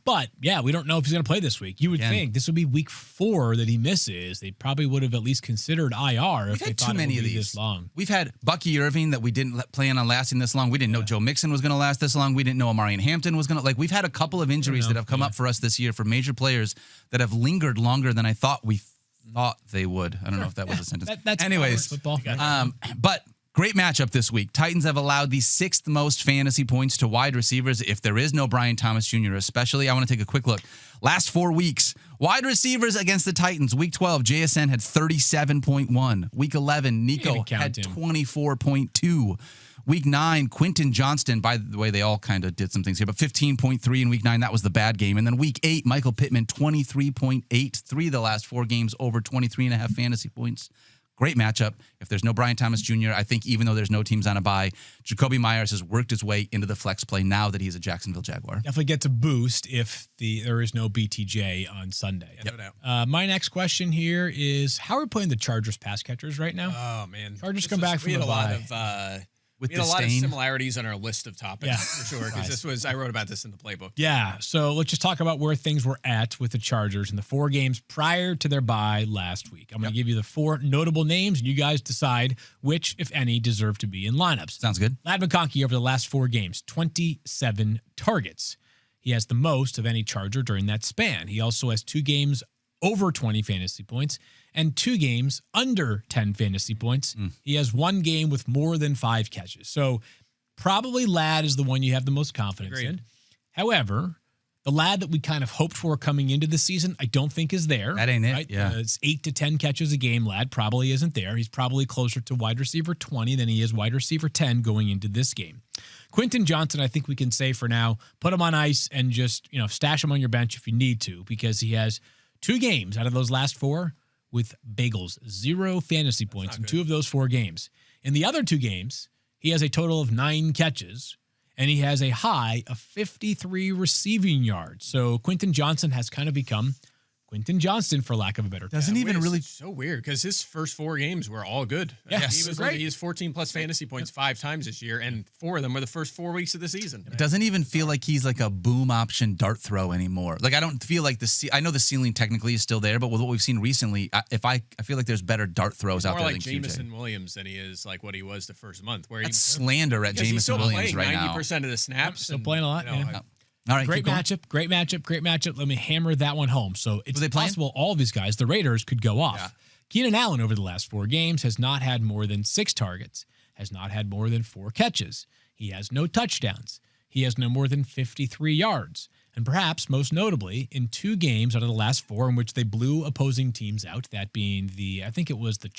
But, yeah, we don't know if he's going to play this week. You would think this would be week 4 that he misses. They probably would have at least considered IR if they thought it would be this long. We've had Bucky Irving that we didn't plan on lasting this long. We didn't know Joe Mixon was going to last this long. We didn't know Omarion Hampton was going to. Like, we've had a couple of injuries that have come up for us this year for major players that have lingered longer than I thought they would. I don't know if that was a sentence. That's anyways, football. But great matchup this week. Titans have allowed the 6th most fantasy points to wide receivers. If there is no Brian Thomas Jr. especially, I want to take a quick look. Last 4 weeks, wide receivers against the Titans. Week 12, JSN had 37.1. Week 11, Nico had 24.2. Week 9, Quentin Johnston, by the way, they all kind of did some things here, but 15.3 in week 9. That was the bad game. And then week 8, Michael Pittman, 23.8. 3 of the last 4 games over 23.5 fantasy points. Great matchup. If there's no Brian Thomas Jr., I think even though there's no teams on a bye, Jacoby Myers has worked his way into the flex play now that he's a Jacksonville Jaguar. Definitely gets a boost if there is no BTJ on Sunday. No doubt. My next question here is, how are we playing the Chargers pass catchers right now? Oh, man. Chargers come back from the bye. With we had a lot of disdain. similarities on our list of topics for sure, because I wrote about this in the playbook. Yeah, so let's just talk about where things were at with the Chargers in the 4 games prior to their bye last week. I'm going to give you the 4 notable names, and you guys decide which, if any, deserve to be in lineups. Sounds good. Ladd McConkey over the last 4 games, 27 targets. He has the most of any Charger during that span. He also has 2 games over 20 fantasy points and 2 games under 10 fantasy points. He has 1 game with more than 5 catches. So probably Ladd is the one you have the most confidence in. However, the Ladd that we kind of hoped for coming into the season, I don't think is there. That ain't it. Right? Yeah. It's 8 to 10 catches a game. Ladd probably isn't there. He's probably closer to wide receiver 20 than he is wide receiver 10 going into this game. Quentin Johnston, I think we can say for now, put him on ice and just, stash him on your bench if you need to, because he has 2 games out of those last 4 with bagels, 0 fantasy points in 2 of those 4 games. In the other 2 games, he has a total of 9 catches, and he has a high of 53 receiving yards. So Quentin Johnston has kind of become Quentin Johnston, for lack of a better term. It's so weird because his first 4 games were all good. Yeah, he yes, was great. He has 14 plus fantasy points 5 times this year, and 4 of them were the first 4 weeks of the season. It doesn't even feel like he's like a boom option dart throw anymore. Like, I don't feel like I know the ceiling technically is still there, but with what we've seen recently, I feel like there's better dart throws out there more than like Jameson Williams than he is like what he was the first month. Where That's slander at Jameson Williams right now. 90% of the snaps. Still playing a lot. All right, great matchup. Let me hammer that one home. So it's possible all of these guys, the Raiders, could go off. Yeah. Keenan Allen over the last 4 games has not had more than 6 targets, has not had more than 4 catches. He has no touchdowns. he has no more than 53 yards. And perhaps most notably, in 2 games out of the last 4 in which they blew opposing teams out, that being the Vikings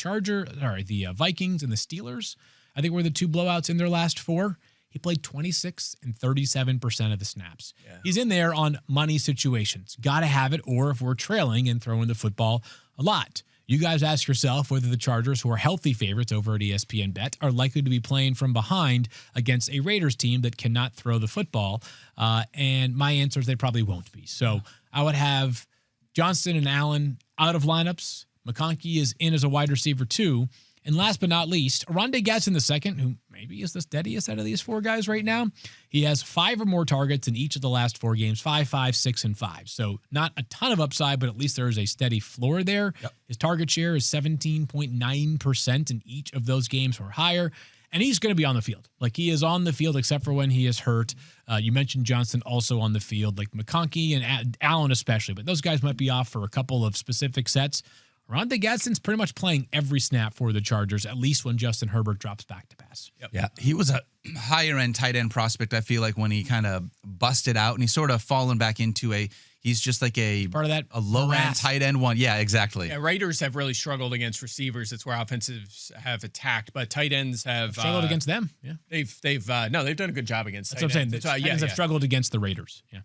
and the Steelers, I think were the 2 blowouts in their last 4. He played 26 and 37% of the snaps. Yeah. He's in there on money situations. Got to have it, or if we're trailing and throwing the football a lot. You guys ask yourself whether the Chargers, who are healthy favorites over at ESPN Bet, are likely to be playing from behind against a Raiders team that cannot throw the football. And my answer is they probably won't be. So I would have Johnston and Allen out of lineups. McConkey is in as a wide receiver too. And last but not least, Oronde Gadsden II, who maybe is the steadiest out of these 4 guys right now. He has 5 or more targets in each of the last 4 games, 5, 5, 6, and 5. So not a ton of upside, but at least there is a steady floor there. Yep. His target share is 17.9% in each of those games or higher. And he's going to be on the field. Like, he is on the field except for when he is hurt. You mentioned Johnston also on the field, like McConkey and Allen especially. But those guys might be off for a couple of specific sets. Oronde Gadsden's pretty much playing every snap for the Chargers, at least when Justin Herbert drops back to pass. Yep. Yeah, he was a higher-end tight end prospect, I feel like, when he kind of busted out, and he's sort of fallen back into he's just like a low-end tight end one. Yeah, exactly. Yeah, Raiders have really struggled against receivers. That's where offensives have attacked, but tight ends have struggled against them. Yeah, they've done a good job against. That's what I'm saying. Tight ends have struggled against the Raiders. Yeah.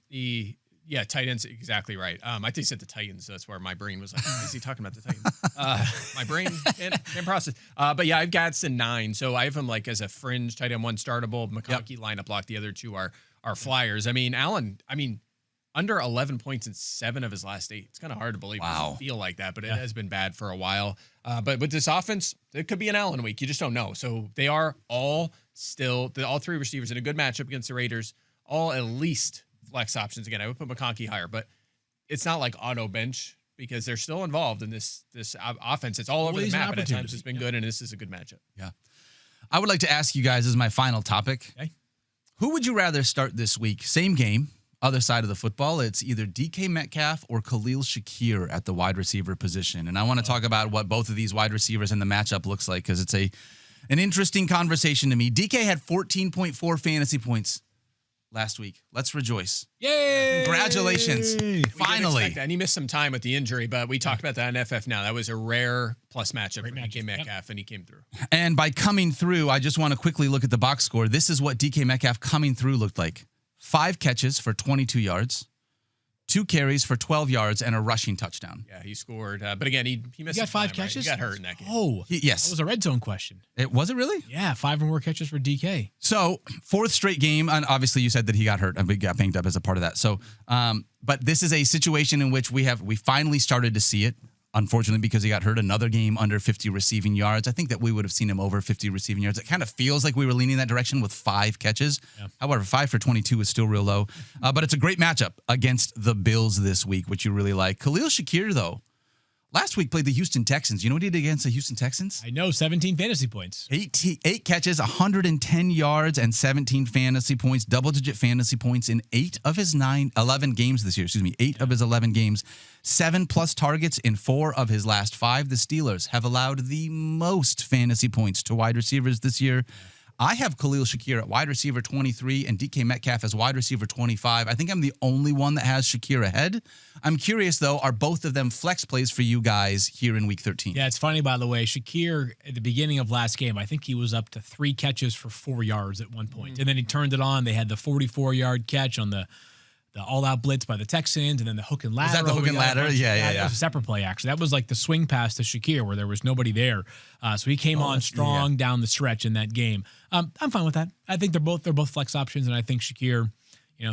Tight ends, exactly right. I think you said the Titans. That's where my brain was like, is he talking about the Titans? My brain can't process. But yeah, I've Gadsden 9. So I have him like as a fringe tight end 1 startable. McConkey lineup lock. The other 2 are flyers. I mean, Allen, under 11 points in 7 of his last 8. It's kind of hard to believe. Wow. It doesn't feel like that, but it has been bad for a while. But with this offense, it could be an Allen week. You just don't know. So they are all 3 receivers in a good matchup against the Raiders, all at least flex options. Again, I would put McConkey higher, but it's not like auto bench because they're still involved in this offense. It's all over the map, and at times it's been good, and this is a good matchup. Yeah. I would like to ask you guys as my final topic, who would you rather start this week? Same game, other side of the football. It's either DK Metcalf or Khalis Shakir at the wide receiver position. And I want to talk about what both of these wide receivers in the matchup looks like, because it's an interesting conversation to me. DK had 14.4 fantasy points last week. Let's rejoice. Yay! Congratulations. Finally. And he missed some time with the injury, but we talked about that on FF Now. That was a rare plus matchup for DK Metcalf, and he came through. And by coming through, I just want to quickly look at the box score. This is what DK Metcalf coming through looked like. 5 catches for 22 yards, 2 carries for 12 yards, and a rushing touchdown. Yeah, he scored. But again, he missed. He got 5 catches? Right? He got hurt in that game. Oh, yes. That was a red zone question. Was it really? Yeah, 5 or more catches for DK. So 4th straight game, and obviously you said that he got hurt and we got banged up as a part of that. So, but this is a situation in which we finally started to see it. Unfortunately, because he got hurt, another game under 50 receiving yards. I think that we would have seen him over 50 receiving yards. It kind of feels like we were leaning that direction with 5 catches. Yeah. However, 5 for 22 is still real low. But it's a great matchup against the Bills this week, which you really like. Khalis Shakir, though, last week played the Houston Texans. You know what he did against the Houston Texans? I know, 17 fantasy points. 8 catches, 110 yards, and 17 fantasy points, double-digit fantasy points in 8 of his 11 games this year. 8 of his 11 games. 7+ targets in 4 of his last 5. The Steelers have allowed the most fantasy points to wide receivers this year. I have Khalis Shakir at wide receiver 23 and DK Metcalf as wide receiver 25. I think I'm the only one that has Shakir ahead. I'm curious, though, are both of them flex plays for you guys here in Week 13? Yeah, it's funny, by the way. Shakir, at the beginning of last game, I think he was up to 3 catches for 4 yards at one point. And then he turned it on. They had the 44-yard catch on the all-out blitz by the Texans, and then the hook and ladder. Was that the hook and ladder? Yeah. That was a separate play, actually. That was like the swing pass to Shakir where there was nobody there. So he came on strong down the stretch in that game. I'm fine with that. I think they're both flex options, and I think Shakir,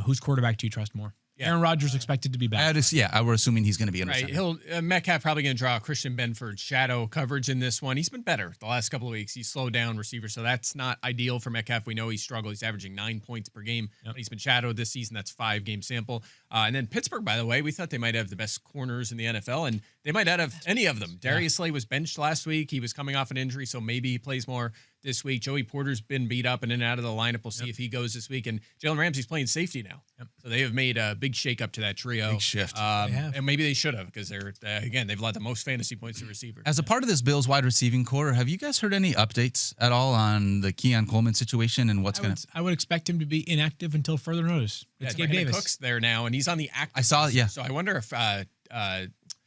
whose quarterback do you trust more? Yeah. Aaron Rodgers expected to be back. We're assuming he's going to be in the Right. Metcalf probably going to draw Christian Benford shadow coverage in this one. He's been better the last couple of weeks. He's slowed down receivers, so that's not ideal for Metcalf. We know he's struggled. He's averaging 9 points per game. Yep. He's been shadowed this season. That's 5-game sample. And then Pittsburgh, by the way, we thought they might have the best corners in the NFL, and they might not have any of them. Darius Slay was benched last week. He was coming off an injury, so maybe he plays more. this week. Joey Porter's been beat up and in and out of the lineup. We'll see if he goes this week. And Jalen Ramsey's playing safety now. So they have made a big shakeup to that trio. Big shift. And maybe they should have because they're, again, they've allowed the most fantasy points to receivers. As a part of this Bills wide receiving core, have you guys heard any updates at all on the Keon Coleman situation and what's going to... I would expect him to be inactive until further notice. It's Gabe Davis. Cook's there now, and he's on the active. I saw it, yeah. So I wonder if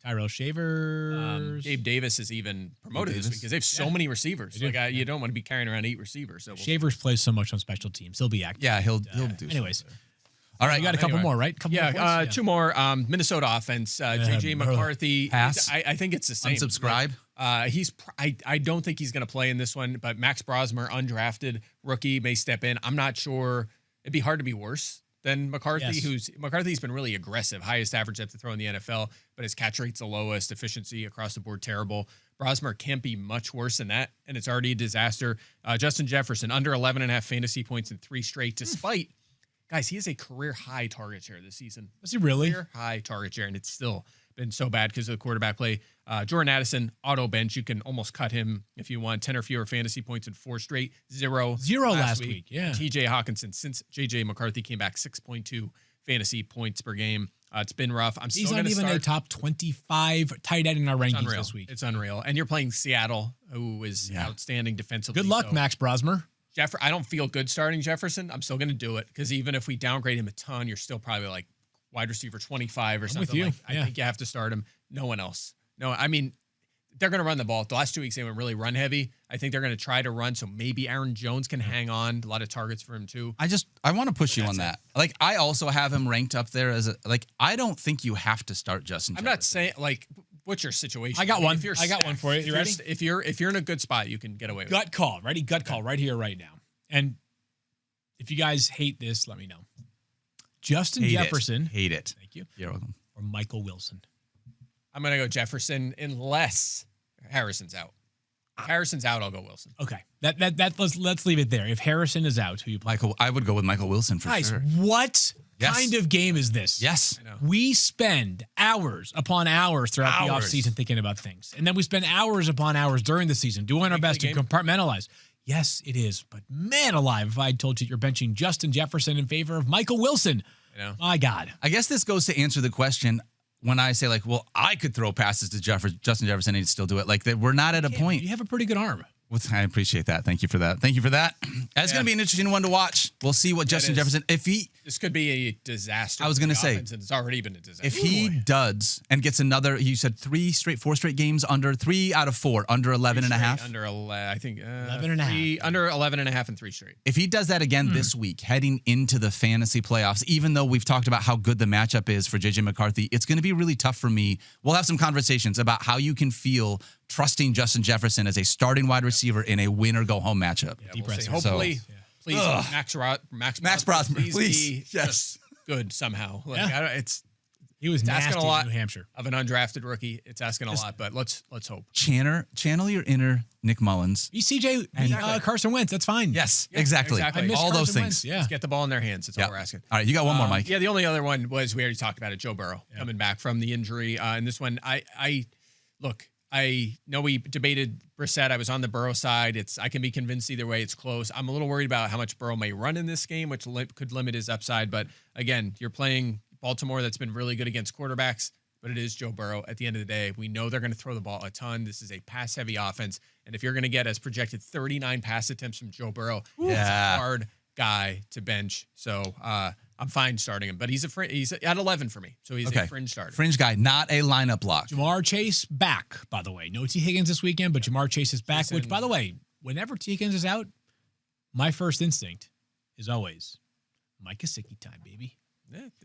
Tyrell Shavers. Gabe Davis is even promoted this week because they have so many receivers. Like you don't want to be carrying around 8 receivers. So Shavers plays so much on special teams. He'll be active. Yeah, he'll do Anyways. All right. You got a couple more, right? Couple more points? 2 more. Minnesota offense. JJ McCarthy. Pass. I think it's the same. Unsubscribe. I don't think he's going to play in this one, but Max Brosmer, undrafted rookie, may step in. I'm not sure. It'd be hard to be worse than McCarthy, McCarthy's been really aggressive, highest average depth to throw in the NFL, but his catch rate's the lowest, efficiency across the board terrible. Brosmer can't be much worse than that, and it's already a disaster. Justin Jefferson, under 11.5 fantasy points in 3 straight, despite, guys, he has a career high target share this season. Is he really? Career high target share, and it's still been so bad because of the quarterback play. Jordan Addison, auto bench. You can almost cut him if you want. 10 or fewer fantasy points in 4 straight. Zero last week. Yeah. TJ Hawkinson, since JJ McCarthy came back, 6.2 fantasy points per game. It's been rough. He's not even a top 25 tight end in our rankings this week. It's unreal. And you're playing Seattle, who is outstanding defensively. Good luck, Max Brosmer. I don't feel good starting Jefferson. I'm still going to do it because even if we downgrade him a ton, you're still probably like wide receiver 25 or something. With you. I think you have to start him. No one else. No, I mean, they're going to run the ball. The last 2 weeks, they went really run heavy. I think they're going to try to run, so maybe Aaron Jones can hang on. A lot of targets for him, too. I want to push you on that. Like, I also have him ranked up there as I don't think you have to start Justin Jefferson. I'm not saying, what's your situation? I got one. I got one for you. You ready? If you're in a good spot, you can get away with it. Gut call. Ready? Gut call right here, right now. And if you guys hate this, let me know. Justin Jefferson. Hate it. Thank you. You're welcome. Or Michael Wilson. I'm going to go Jefferson unless Harrison's out. If Harrison's out, I'll go Wilson. Okay. Let's leave it there. If Harrison is out, who you play? I would go with Michael Wilson for Guys, sure. what kind of game is this? Yes. We spend hours upon hours throughout the offseason thinking about things. And then we spend hours upon hours during the season doing our best to compartmentalize. Yes, it is. But man alive, if I had told you you're benching Justin Jefferson in favor of Michael Wilson. My God. I guess this goes to answer the question when I say, I could throw passes to Justin Jefferson and he'd still do it. We're not at a point. You have a pretty good arm. I appreciate that. Thank you for that. That's going to be an interesting one to watch. We'll see what Justin Jefferson, this could be a disaster. I was going to say, it's already been a disaster. If he duds and gets another, you said 4 straight games under 3 out of 4, under 11 and a half. Under 11, I think 11 and a half. Under 11 and a half and 3 straight. If he does that again this week, heading into the fantasy playoffs, even though we've talked about how good the matchup is for JJ McCarthy, it's going to be really tough for me. We'll have some conversations about how you can feel trusting Justin Jefferson as a starting wide receiver in a win-or-go-home matchup. Yeah, we'll see. Hopefully, please, Max Brosmer, please be just good somehow. He was nasty asking a lot in New Hampshire of an undrafted rookie. It's asking a lot, but let's hope. Channel your inner Nick Mullins. CJ Carson Wentz. That's fine. Yes, exactly. All those things. Yeah. Just get the ball in their hands. That's all we're asking. All right, you got one more, Mike. Yeah, the only other one was we already talked about it. Joe Burrow coming back from the injury. And this one, I know we debated Brissett. I was on the Burrow side. I can be convinced either way. It's close. I'm a little worried about how much Burrow may run in this game, which could limit his upside. But again, you're playing Baltimore that's been really good against quarterbacks, but it is Joe Burrow. At the end of the day, we know they're going to throw the ball a ton. This is a pass-heavy offense. And if you're going to get, as projected, 39 pass attempts from Joe Burrow, it's a hard guy to bench. So I'm fine starting him. But he's at 11 for me. So he's a fringe starter. Fringe guy, not a lineup lock. Jamar Chase back, by the way. No T. Higgins this weekend, but Jamar Chase is back, which, by the way, whenever T. Higgins is out, my first instinct is always Mike Gesicki time, baby.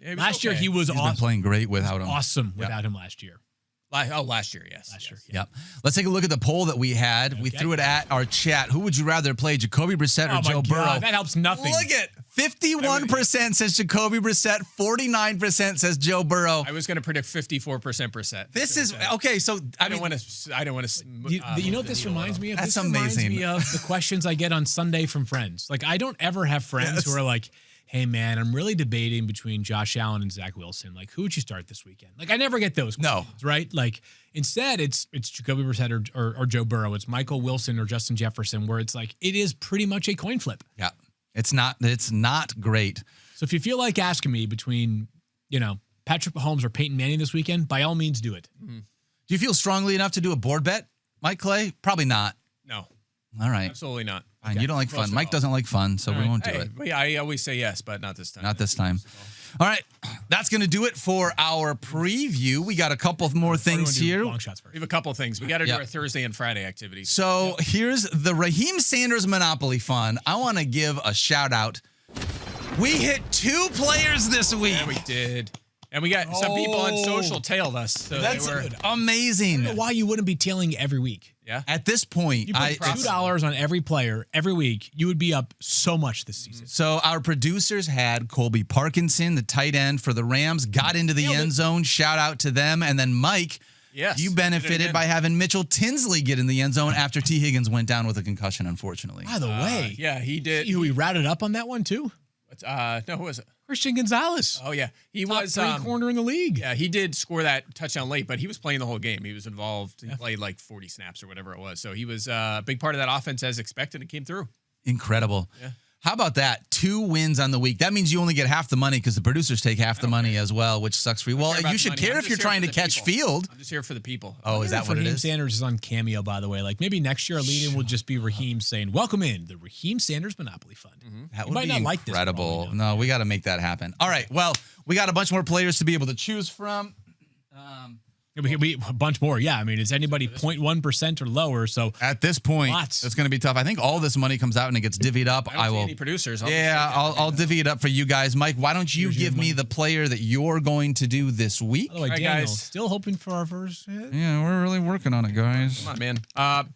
Yeah, last year he was He's awesome. been playing great without him. Awesome without him last year. Last year, yes. Last year. Yep. Let's take a look at the poll that we had. Okay. We threw it at our chat. Who would you rather play, Jacoby Brissett or Joe Burrow? That helps nothing. Look at 51% says Jacoby Brissett, 49% says Joe Burrow. I was going to predict 54% Brissett. This is okay. So I don't want to. You know what this reminds me of? That's this amazing. Reminds me of the questions I get on Sunday from friends. I don't ever have friends who are like, hey, man, I'm really debating between Josh Allen and Zach Wilson. Like, who would you start this weekend? Like, I never get those questions, right? Like, instead, it's Jacoby Brissett or Joe Burrow. It's Michael Wilson or Justin Jefferson, where it's like, it is pretty much a coin flip. Yeah. It's not great. So if you feel like asking me between, Patrick Mahomes or Peyton Manning this weekend, by all means do it. Do you feel strongly enough to do a board bet, Mike Clay? Probably not. No. All right. Absolutely not. Fine. Okay. You don't like fun. Mike doesn't like fun, so we won't do it. I always say yes, but not this time. Not this time. All right. That's going to do it for our preview. We got a couple more things here. Long shots first. We have a couple things. We got to do our Thursday and Friday activities. So here's the Raheim Sanders Monopoly Fund. I want to give a shout out. We hit 2 players this week. Yeah, we did. And we got some people on social tailed us. So That's they were amazing. I don't know why you wouldn't be tailing every week. Yeah. At this point, You put $2 on every player every week, you would be up so much this season. So our producers had Colby Parkinson, the tight end for the Rams, got into the end zone. Shout out to them. And then Mike, you benefited by having Mitchell Tinsley get in the end zone after T. Higgins went down with a concussion, unfortunately. By the way, he did. See who we routed up on that one too? No, who was it? Christian Gonzalez. Oh yeah, he Top was 3 corner in the league. Yeah, he did score that touchdown late, but he was playing the whole game. He was involved. He played like 40 snaps or whatever it was. So he was a big part of that offense as expected and came through. Incredible. Yeah. How about that? 2 wins on the week. That means you only get half the money because the producers take half the money as well, which sucks for you. Well, you should care if you're trying to catch field. I'm just here for the people. Oh, is that what it is? Raheim Sanders is on Cameo, by the way. Like maybe next year, our lead-in will just be Raheim saying, "Welcome in the Raheim Sanders Monopoly Fund." That You would be incredible. No, we got to make that happen. All right. Well, we got a bunch more players to be able to choose from. We a bunch more. Yeah, I mean, is anybody 0.1% or lower? So at this point, lots. It's going to be tough. I think all this money comes out and it gets divvied up. I will. Any producers? I'll divvy it up for you guys. Mike, why don't you give me the player that you're going to do this week? By the way, Daniel, guys, still hoping for our first hit? Yeah, we're really working on it, guys. Come on, man.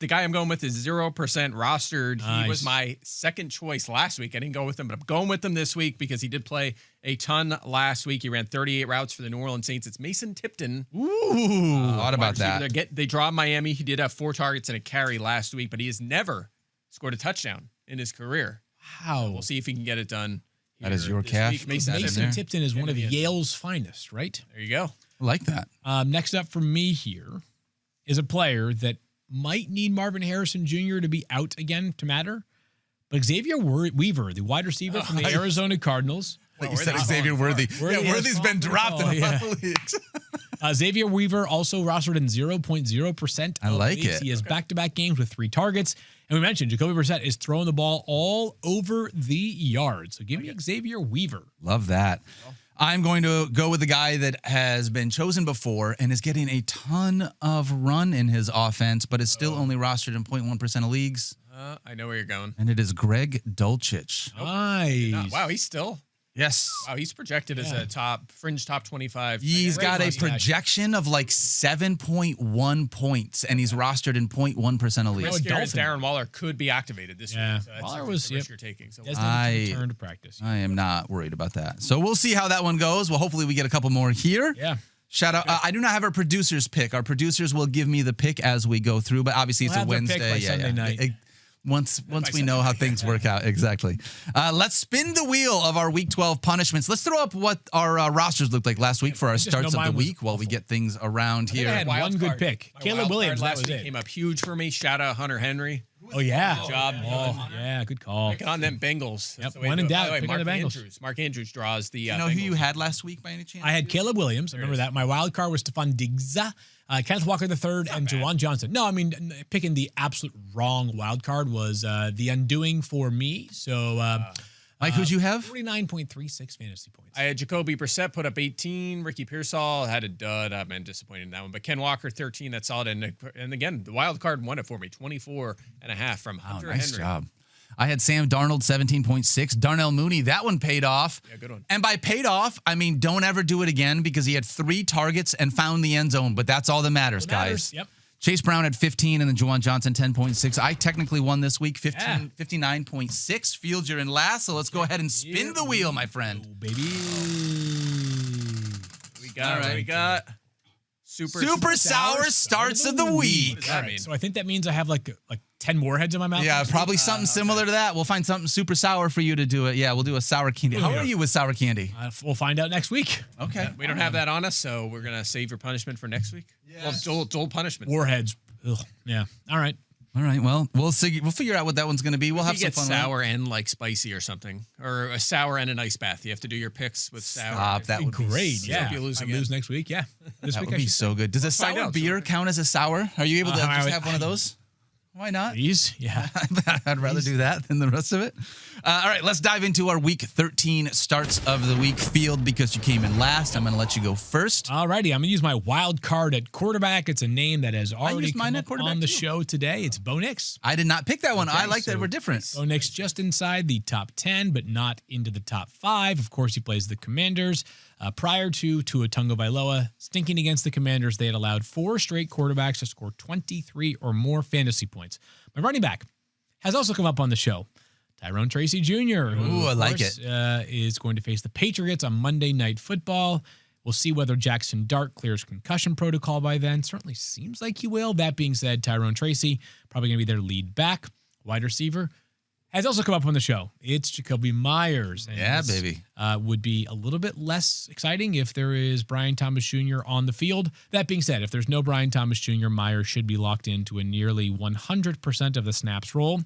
The guy I'm going with is 0% rostered. Nice. He was my second choice last week. I didn't go with him, but I'm going with him this week because he did play a ton last week. He ran 38 routes for the New Orleans Saints. It's Mason Tipton. Ooh, thought about that. They draw Miami. He did have 4 targets and a carry last week, but he has never scored a touchdown in his career. Wow. So we'll see if he can get it done. That is your cash. Mason Tipton is one of Yale's finest, right? There you go. I like that. Next up for me here is a player that might need Marvin Harrison Jr. to be out again to matter. But Xavier Weaver, the wide receiver from the Arizona Cardinals. You said Xavier Worthy. Worthy's been dropped in a lot of leagues. Xavier Weaver also rostered in 0.0%. I like it. He has back-to-back games with 3 targets. And we mentioned Jacoby Brissett is throwing the ball all over the yard. So give me Xavier Weaver. Love that. I'm going to go with the guy that has been chosen before and is getting a ton of run in his offense, but is still only rostered in 0.1% of leagues. I know where you're going. And it is Greg Dulcich. Nice. Wow, he's still. Yes. Wow, he's projected as a fringe top 25. He's got a projection of like 7.1 points, and he's rostered in 0.1% of leagues. Darren Waller could be activated this week. So that's Waller was the risk you're taking. So return to practice. I am not worried about that. So we'll see how that one goes. Well, hopefully we get a couple more here. Yeah. Shout out. I do not have our producer's pick. Our producers will give me the pick as we go through, but obviously it's a Wednesday. Pick by Sunday night. Once we know how things work out. Exactly. Let's spin the wheel of our Week 12 punishments. Let's throw up what our rosters looked like last week for our starts of the week while we get things around here. I had one good pick. Caleb Williams last week came up huge for me. Shout out Hunter Henry. Oh, yeah. Good job. Yeah, good call. Picking on them Bengals. Yep, when in doubt, pick on the Bengals. Mark Andrews draws the you know Bengals. who you had last week by any chance? I had Caleb Williams. I remember that. My wild card was Stephon Diggs, Kenneth Walker III, and Jawan Johnson. No, I mean, picking the absolute wrong wild card was the undoing for me. So, Mike, who'd you have? 49.36 fantasy points. I had Jacoby Brissett put up 18. Ricky Pearsall had a dud. I've been disappointed in that one. But Ken Walker, 13. That's solid. And again, the wild card won it for me. 24.5 from Hunter Henry. Nice job. I had Sam Darnold, 17.6. Darnell Mooney, that one paid off. Yeah, good one. And by paid off, I mean don't ever do it again because he had 3 targets and found the end zone. But that's all that matters, guys. Yep. Chase Brown at 15 and then Jawan Johnson 10.6. I technically won this week, 59.6. Fields, you're in last, so let's go ahead and spin the wheel, my friend. Oh, baby. We got Super sour starts of the week. All right, so I think that means I have like 10 warheads in my mouth. Yeah, probably something similar to that. We'll find something super sour for you to do it. Yeah, we'll do a sour candy. How are you with sour candy? We'll find out next week. Okay. We don't have that on us, so we're going to save your punishment for next week. Yes. Well, dual punishment. Warheads. Ugh, yeah. All right. All right. Well, we'll figure out what that one's going to be. We'll have some get fun with it. sour and like spicy or something, or a sour and an ice bath. You have to do your picks with sour. Stop. That would be Great. so Yeah. Hope you lose I again. lose next week. Yeah. This That week would I be should so good. Does a find sour out beer soon. count as a sour? Are you able to just have one of I- those? Why not? Please. Yeah. I'd rather do that than the rest of it. All right, let's dive into our Week 13 starts of the week field because you came in last. I'm going to let you go first. All righty. I'm going to use my wild card at quarterback. It's a name that has already used mine come at up quarterback, on the too. show today. It's Bo Nix. I did not pick that one. I like that so- we're different. Bo Nix just inside the top 10, but not into the top 5. Of course, he plays the Commanders. Prior to Tua Tagovailoa stinking against the Commanders, they had allowed 4 straight quarterbacks to score 23 or more fantasy points. My running back has also come up on the show. Tyrone Tracy Jr., who Ooh, I of like course, is going to face the Patriots on Monday Night Football. We'll see whether Jackson Dart clears concussion protocol by then. Certainly seems like he will. That being said, Tyrone Tracy probably going to be their lead back. Wide receiver has also come up on the show. It's Jacoby Myers. And Yeah, this, baby. would be a little bit less exciting if there is Brian Thomas Jr. on the field. That being said, if there's no Brian Thomas Jr., Myers should be locked into a nearly 100% of the snaps role.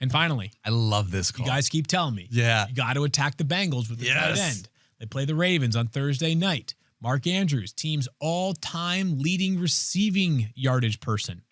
And finally, I love this call. you guys keep telling me, Yeah. you got to attack the Bengals with the tight Yes. end. They play the Ravens on Thursday night. Mark Andrews, team's all-time leading receiving yardage person.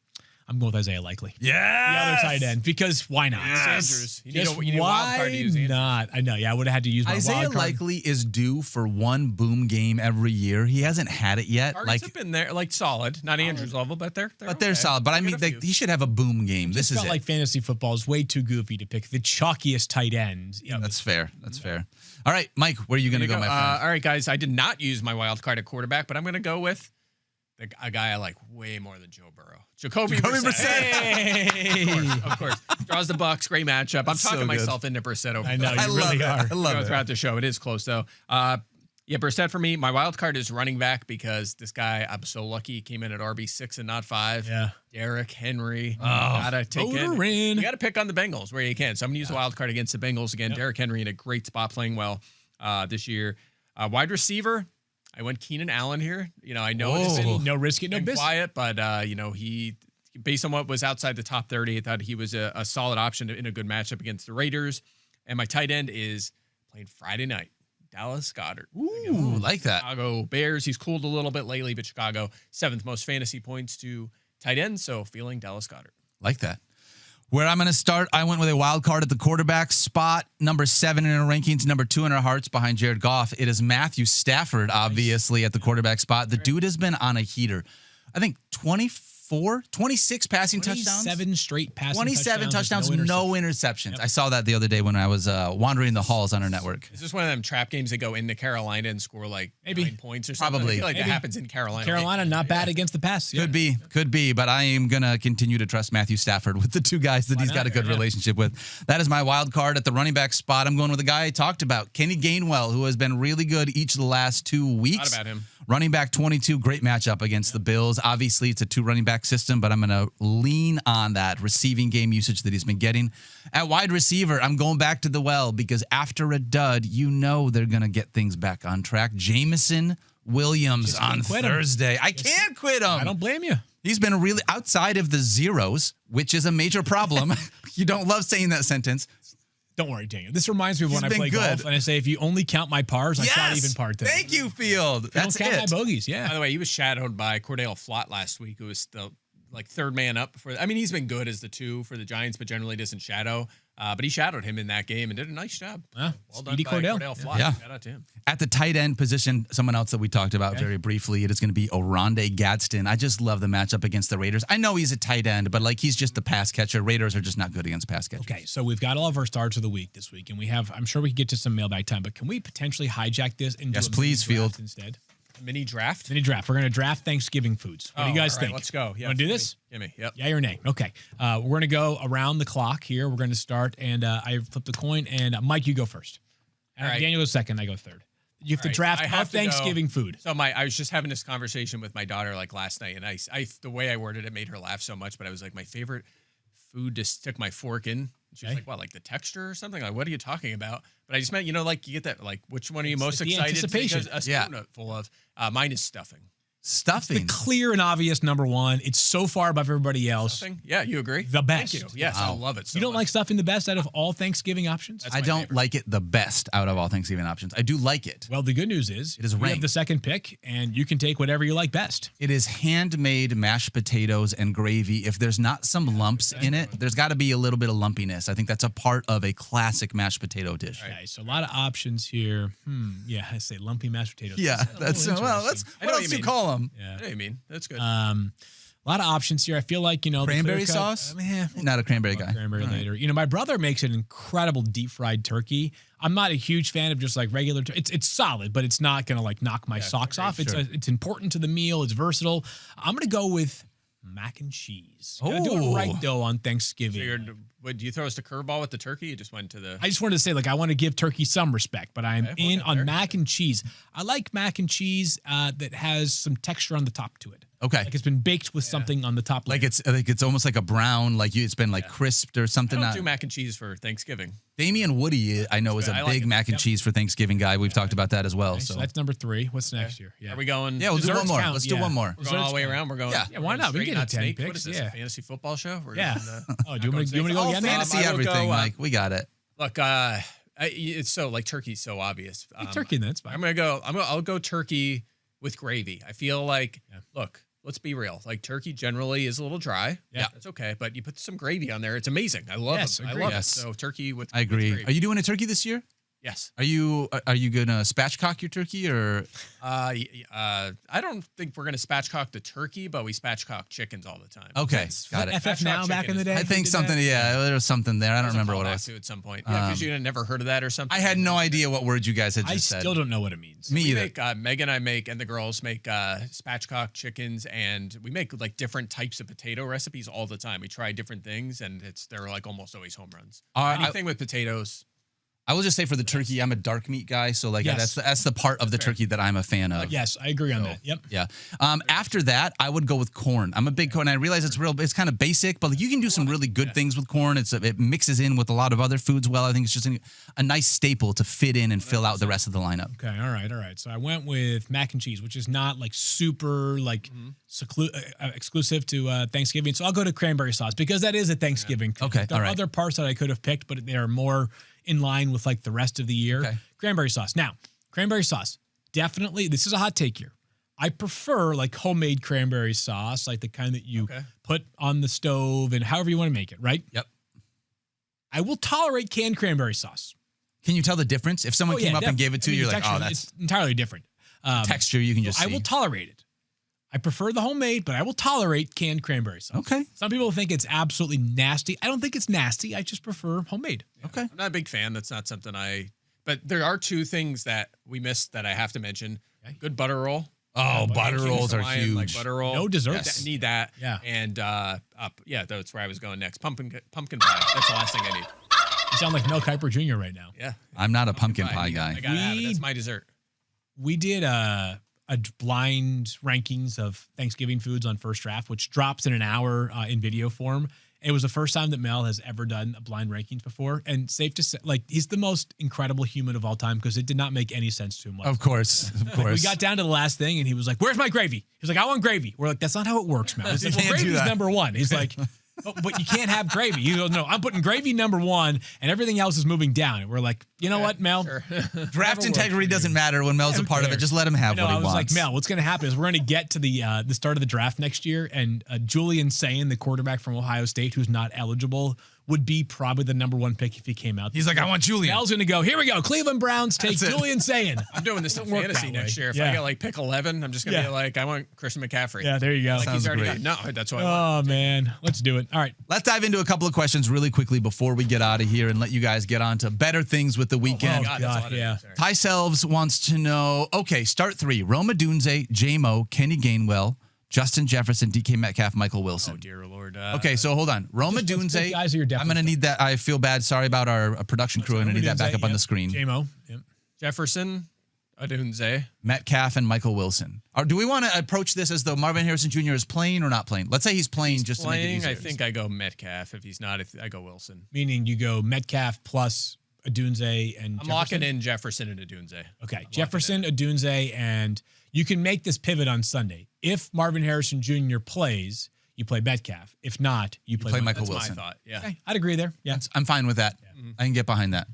I'm going with Isaiah Likely. Yeah. The other tight end, because why not? Andrews. You need Just a- you need a wild card to use why Andrews. not? I know. Yeah, I would have had to use my Isaiah wild card. Likely is due for one boom game every year. He hasn't had it yet. Targets have been there, like solid, not Andrews level, but they're They're okay. solid. But I mean, Get a few. he should have a boom game. This It's is felt it. like fantasy football is way too goofy to pick the chalkiest tight end. Yeah, That's fair. That's fair. All right, Mike, where are you going to go, my friend? All right, guys. I did not use my wild card at quarterback, but I'm going to go with a guy I like way more than Joe Burrow. Jacoby Brissett. Hey! Of course. Draws the Bucks. Great matchup. I'm So talking good. myself into Brissett over I know, I you love really it. are. I love it. throughout the show. It is close, though. Yeah, Brissett for me. My wild card is running back because this guy, I'm so lucky he came in at RB6 and not 5. Yeah. Derrick Henry. Gotta take Voter it. in. You got to pick on the Bengals where you can. So I'm going to use a wild card against the Bengals again. Yep. Derrick Henry in a great spot playing well this year. Wide receiver, I went Keenan Allen here. You know, I know it's been No risk it, no been business. quiet, but you know, he based on what was outside the top 30, I thought he was a solid option in a good matchup against the Raiders. And my tight end is playing Friday night, Dallas Goedert. Ooh, like that. Chicago Bears. He's cooled a little bit lately, but Chicago 7th most fantasy points to tight end. So feeling Dallas Goedert. Like that. Where I'm going to start, I went with a wild card at the quarterback spot, number 7 in our rankings, number 2 in our hearts behind Jared Goff. It is Matthew Stafford, obviously, at the quarterback spot. The dude has been on a heater. I think 26 passing touchdowns. 27 straight passing 27 touchdowns, with no interceptions. I saw that the other day when I was wandering the halls on our network. Is this one of them trap games that go into Carolina and score like Maybe. 9 points or something? Probably. I feel like Maybe. that happens in Carolina. Carolina, not bad against the pass. Yeah. Could be, but I am going to continue to trust Matthew Stafford with the 2 guys that he's got a good relationship with. That is my wild card at the running back spot. I'm going with the guy I talked about, Kenny Gainwell, who has been really good each of the last 2 weeks. Thought about him. Running back 22, great matchup against the Bills. Obviously, it's a 2 running back system, but I'm going to lean on that receiving game usage that he's been getting. At wide receiver, I'm going back to the well because after a dud, you know they're going to get things back on track. Jamison Williams Just can't on quit him. Thursday. I can't quit him. I don't blame you. He's been really outside of the zeros, which is a major problem. You don't love saying that sentence. Don't worry, Daniel. This reminds me of when He's I play been good. golf and I say, if you only count my pars, I shot even par today. Thank you, Field. If you That's don't count it. my bogeys, By yeah. the way, he was shadowed by Cordell Flott last week, who was the third man up before. I mean, he's been good as the 2 for the Giants, but generally doesn't shadow. But he shadowed him in that game and did a nice job. Well Well done Speedy by Cordell. Cordell Flott. Yeah. Shout out to him. At the tight end position, someone else that we talked about very briefly, it is going to be Oronde Gadsden. I just love the matchup against the Raiders. I know he's a tight end, but like he's just a pass catcher. Raiders are just not good against pass catchers. Okay, so we've got all of our starts of the week this week, and we have, I'm sure we can get to some mailbag time, but can we potentially hijack this and Yes, do a please, mini draft Field. instead? Mini draft. Mini draft. We're going to draft Thanksgiving foods. What do you guys all right, think? Let's go. Yeah, Want to do this? Gimme. Yep. Yeah or nay? Okay. We're going to go around the clock here. We're going to start, and I flip the coin, and Mike, you go first. All right. Daniel goes second. I go third. You have to Right. draft I our have to go- Thanksgiving food. So I was just having this conversation with my daughter like last night, and I the way I worded it made her laugh so much. But I was like, my favorite food to stick my fork in. She was Okay. like, "What, like the texture or something? Like, what are you talking about?" But I just meant, like you get that, like, which one are you It's most the excited to take anticipation. a spoonful of? Mine is stuffing. Stuffing. The clear and obvious number one. It's so far above everybody else. Stuffing? Yeah, you agree? The best. Thank you. Yes, I Wow. love it. So You don't much. like stuffing the best out of all Thanksgiving options? That's I my don't favorite. like it the best out of all Thanksgiving options. I do like it. Well, the good news is It is we have ranked. the second pick, and you can take whatever you like best. It is handmade mashed potatoes and gravy. If there's not some lumps in it, there's got to be a little bit of lumpiness. I think that's a part of a classic mashed potato dish. Okay, so a lot of options here. Yeah, I say lumpy mashed potatoes. Yeah, That's a little well. That's interesting. I what know else what do you you mean. call them? Yeah. I know what you mean. That's good. A lot of options here. I feel like, the Cranberry clear-cut- sauce? we'll Not a cranberry talk guy. about Cranberry All right. later. My brother makes an incredible deep fried turkey. I'm not a huge fan of just like regular. It's solid, but it's not gonna like knock my socks off. sure. It's important to the meal. It's versatile. I'm gonna go with mac and cheese. Gotta do it right Oh. though on so Thanksgiving. would you throw us the curveball with the turkey? You just went to the. I just wanted to say, I want to give turkey some respect, but I'm Okay, we'll in get on there. mac and cheese. I like mac and cheese that has some texture on the top to it. Okay. Like it's been baked with something on the top. Like layer. it's almost like a brown, it's been like crisped or I something. don't do mac and cheese for Thanksgiving. Damian Woody, I know, is a I like big it. mac and cheese for Thanksgiving guy. We've talked about that as well. Okay, So so that's number 3. What's next here? Yeah. Are we going? yeah, we'll do Desserts one more. count, Let's do yeah. one more. We're going all the way Desserts around. We're going. Yeah. Yeah, why not? We Straight, can get not 10 snake. picks, What is this? yeah. A fantasy football show? We're Yeah. going, Oh, do you want to go All again? now? fantasy I will everything, go, Mike. We got it. Look, it's so like turkey's so obvious. Turkey, that's fine. I'm gonna go. I'll go turkey with gravy. I feel like, look, let's be real. Like turkey generally is a little dry. Yeah. That's okay. But you put some gravy on there, it's amazing. I love Yes, it. I agreed. love Yes. it. So turkey with. I with agree. gravy. Are you doing a turkey this year? Yes. Are you gonna spatchcock your turkey or? I don't think we're gonna spatchcock the turkey, but we spatchcock chickens all the time. Okay, Was got that it. FF Now Spatchcock back chicken in the is- day? I think Who did something. that? Yeah, there was something there. I don't There's a remember what it callback was. to at some point. Yeah, because you had never heard of that or something. I had no idea what word you guys had I just said. still don't know what it means. Me We either. make Meg and I make, and the girls make spatchcock chickens, and we make like different types of potato recipes all the time. We try different things, and they're like almost always home runs. Anything with potatoes. I will just say for the turkey, I'm a dark meat guy, so Yes. that's the part of the turkey that I'm a fan of. Yes, I agree on that. Yep. Yeah. After that, I would go with corn. I'm a big corn. I realize it's kind of basic, but like you can do some really good things with corn. It mixes in with a lot of other foods well. I think it's just a nice staple to fit in and fill out the rest of the lineup. Okay, all right. So I went with mac and cheese, which is not like super like exclusive to Thanksgiving. So I'll go to cranberry sauce because that is a Thanksgiving. treat. Okay, There all are right. other parts that I could have picked, but they are more in line with like the rest of the year. Okay. Cranberry sauce. Now, cranberry sauce, definitely, this is a hot take here. I prefer like homemade cranberry sauce, like the kind that you put on the stove and however you want to make it, right? Yep. I will tolerate canned cranberry sauce. Can you tell the difference? If someone came up and gave it to you, you're the like, oh, texture, that's it's entirely different. texture you can just I see. will tolerate it. I prefer the homemade, but I will tolerate canned cranberry sauce. Okay. Some people think it's absolutely nasty. I don't think it's nasty. I just prefer homemade. Okay. I'm not a big fan. That's not something But there are two things that we missed that I have to mention. Okay. Good butter roll. Oh, butter Vikings rolls are Hawaiian, Like huge. butter roll. No desserts. Yes. Need that. Yeah. And that's where I was going next. Pumpkin pie. That's the last thing I need. You sound like Mel Kiper Jr. right now. Yeah. I'm not a pumpkin I pie need it. guy. I gotta have it. That's my dessert. We did a blind rankings of Thanksgiving foods on First Draft, which drops in an hour in video form. It was the first time that Mel has ever done a blind rankings before. And safe to say, like, he's the most incredible human of all time because it did not make any sense to him. Of course. Of course. We got down to the last thing and he was like, "Where's my gravy?" He was like, "I want gravy." We're like, "That's not how it works, Mel." He's like, "Well, can't do gravy's that. number one." He's like, but you can't have gravy. He goes, "No, I'm putting gravy number one and everything else is moving down." And we're like, "You know what, Mel? Draft integrity doesn't matter when Mel's a part of it. Just let him have No, what he I was wants. like, Mel, what's going to happen is we're going to get to the start of the draft next year, and Julian Sayin, the quarterback from Ohio State, who's not eligible, would be probably the number one pick if he came out. He's like, I want Julian. Mel's going to go, here we go, Cleveland Browns take That's it. Julian Sayin. I'm doing this in Doesn't work fantasy that next way. year. If Yeah. I get like pick 11, I'm just gonna Yeah. be like, I want Christian McCaffrey. Yeah, there you go. Like Sounds he's already great. got. No, that's what I want. Oh, man. Let's do it. All right. Let's dive into a couple of questions really quickly before we get out of here and let you guys get on to better things with the weekend. God, that's a lot of yeah. names. Sorry. Ty Selves wants to know, okay, start three. Roma Dunze, J-Mo, Kenny Gainwell, Justin Jefferson, DK Metcalf, Michael Wilson. Oh dear Lord. Okay, so hold on. Roma Just what's the Dunze. guys are your I'm going to definite need that. I feel bad. Sorry about our production crew. I'm going to need that back up on the screen. J-Mo. Yep. Jefferson, Adunze. Metcalf and Michael Wilson. Or do we want to approach this as though Marvin Harrison Jr. is playing or not playing? Let's say he's playing just to make it easier. I think I go Metcalf. If he's not, I go Wilson. Meaning you go Metcalf plus Adunze and I'm locking in Jefferson and Adunze. Okay, Jefferson, Adunze, and you can make this pivot on Sunday. If Marvin Harrison Jr. plays, you play Metcalf. If not, you play Michael That's Wilson. my thought. Yeah. Okay, I'd agree there. Yeah. I'm fine with that. I can get behind that.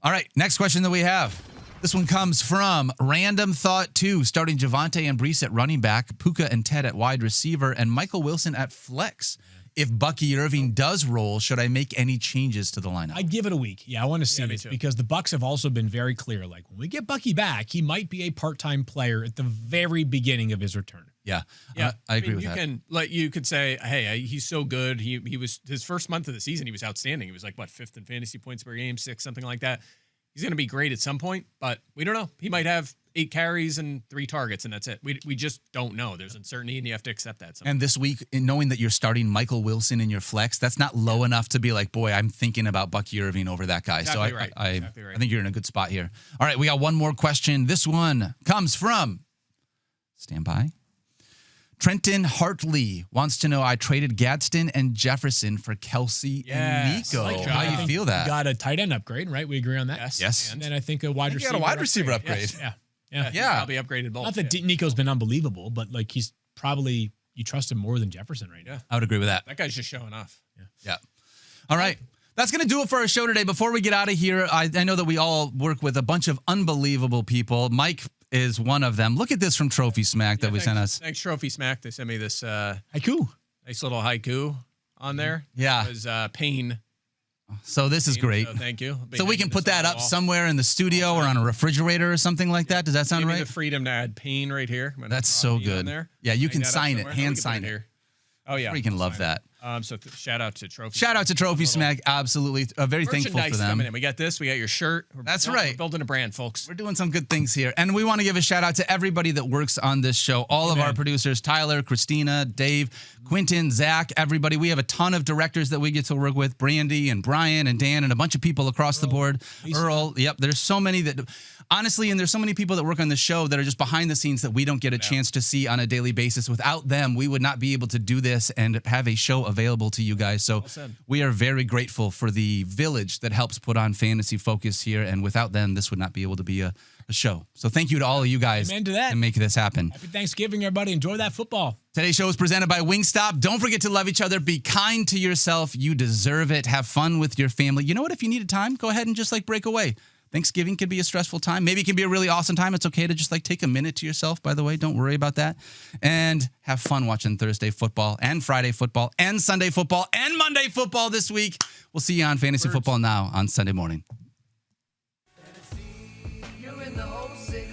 All right, next question that we have. This one comes from Random Thought 2, starting Javonte and Breece at running back, Puka and Ted at wide receiver, and Michael Wilson at flex. If Bucky Irving does roll, should I make any changes to the lineup? I'd give it a week. Yeah, I want to see this because the Bucs have also been very clear. Like when we get Bucky back, he might be a part-time player at the very beginning of his return. Yeah, Yeah, I agree with you that. You could say, hey, he's so good. He was his first month of the season. He was outstanding. He was like fifth in fantasy points per game, 6, something like that. He's going to be great at some point, but we don't know. He might have 8 carries and 3 targets, and that's it. We just don't know. There's uncertainty, and you have to accept that. And this week, in knowing that you're starting Michael Wilson in your flex, that's not low enough to be like, boy, I'm thinking about Bucky Irving over that guy. Exactly So right. I think you're in a good spot here. All right, we got one more question. This one comes from, stand by, Trenton Hartley wants to know, I traded Gadsden and Jefferson for Kelsey and Nico. How do you feel that? Got a tight end upgrade, right? We agree on that? Yes. And then I think a wide receiver. You got a wide receiver upgrade. Yes. Yeah. Probably upgraded both. Not that Nico's been unbelievable, but like he's probably, you trust him more than Jefferson right now. Yeah. I would agree with that. That guy's just showing off. Yeah. All right. That's going to do it for our show today. Before we get out of here, I know that we all work with a bunch of unbelievable people. Mike is one of them. Look at this from Trophy Smack that we sent us. Thanks, Trophy Smack. They sent me this Haiku. nice little haiku on there. Yeah. It was pain. So this is great. So thank you. So we can put that up somewhere in the studio or on a refrigerator or something like that. Does that sound Give me right? the freedom to add pain right here. That's so good. Yeah, you can sign it, hand sign it. Here. Oh yeah, Freaking love that. So shout out to Trophy. Shout out to Trophy Smack. Absolutely. Very thankful for Merchandise them. coming in. We got this. We got your shirt. That's We're right. building a brand, folks. We're doing some good things here. And we want to give a shout out to everybody that works on this show. All of our producers, Tyler, Christina, Dave, Quentin, Zach, everybody. We have a ton of directors that we get to work with. Brandy and Brian and Dan and a bunch of people across the board. Earl. Yep. There's so many that... Honestly, and there's so many people that work on the show that are just behind the scenes that we don't get a chance to see on a daily basis. Without them, we would not be able to do this and have a show available to you guys. So we are very grateful for the village that helps put on Fantasy Focus here. And without them, this would not be able to be a show. So thank you to all of you guys Amen to that. and make this happen. Happy Thanksgiving, everybody. Enjoy that football. Today's show is presented by Wingstop. Don't forget to love each other. Be kind to yourself. You deserve it. Have fun with your family. You know what? If you need a time, go ahead and just break away. Thanksgiving can be a stressful time. Maybe it can be a really awesome time. It's okay to just take a minute to yourself, by the way. Don't worry about that. And have fun watching Thursday football and Friday football and Sunday football and Monday football this week. We'll see you on Fantasy Football Now on Sunday morning. You're in the 06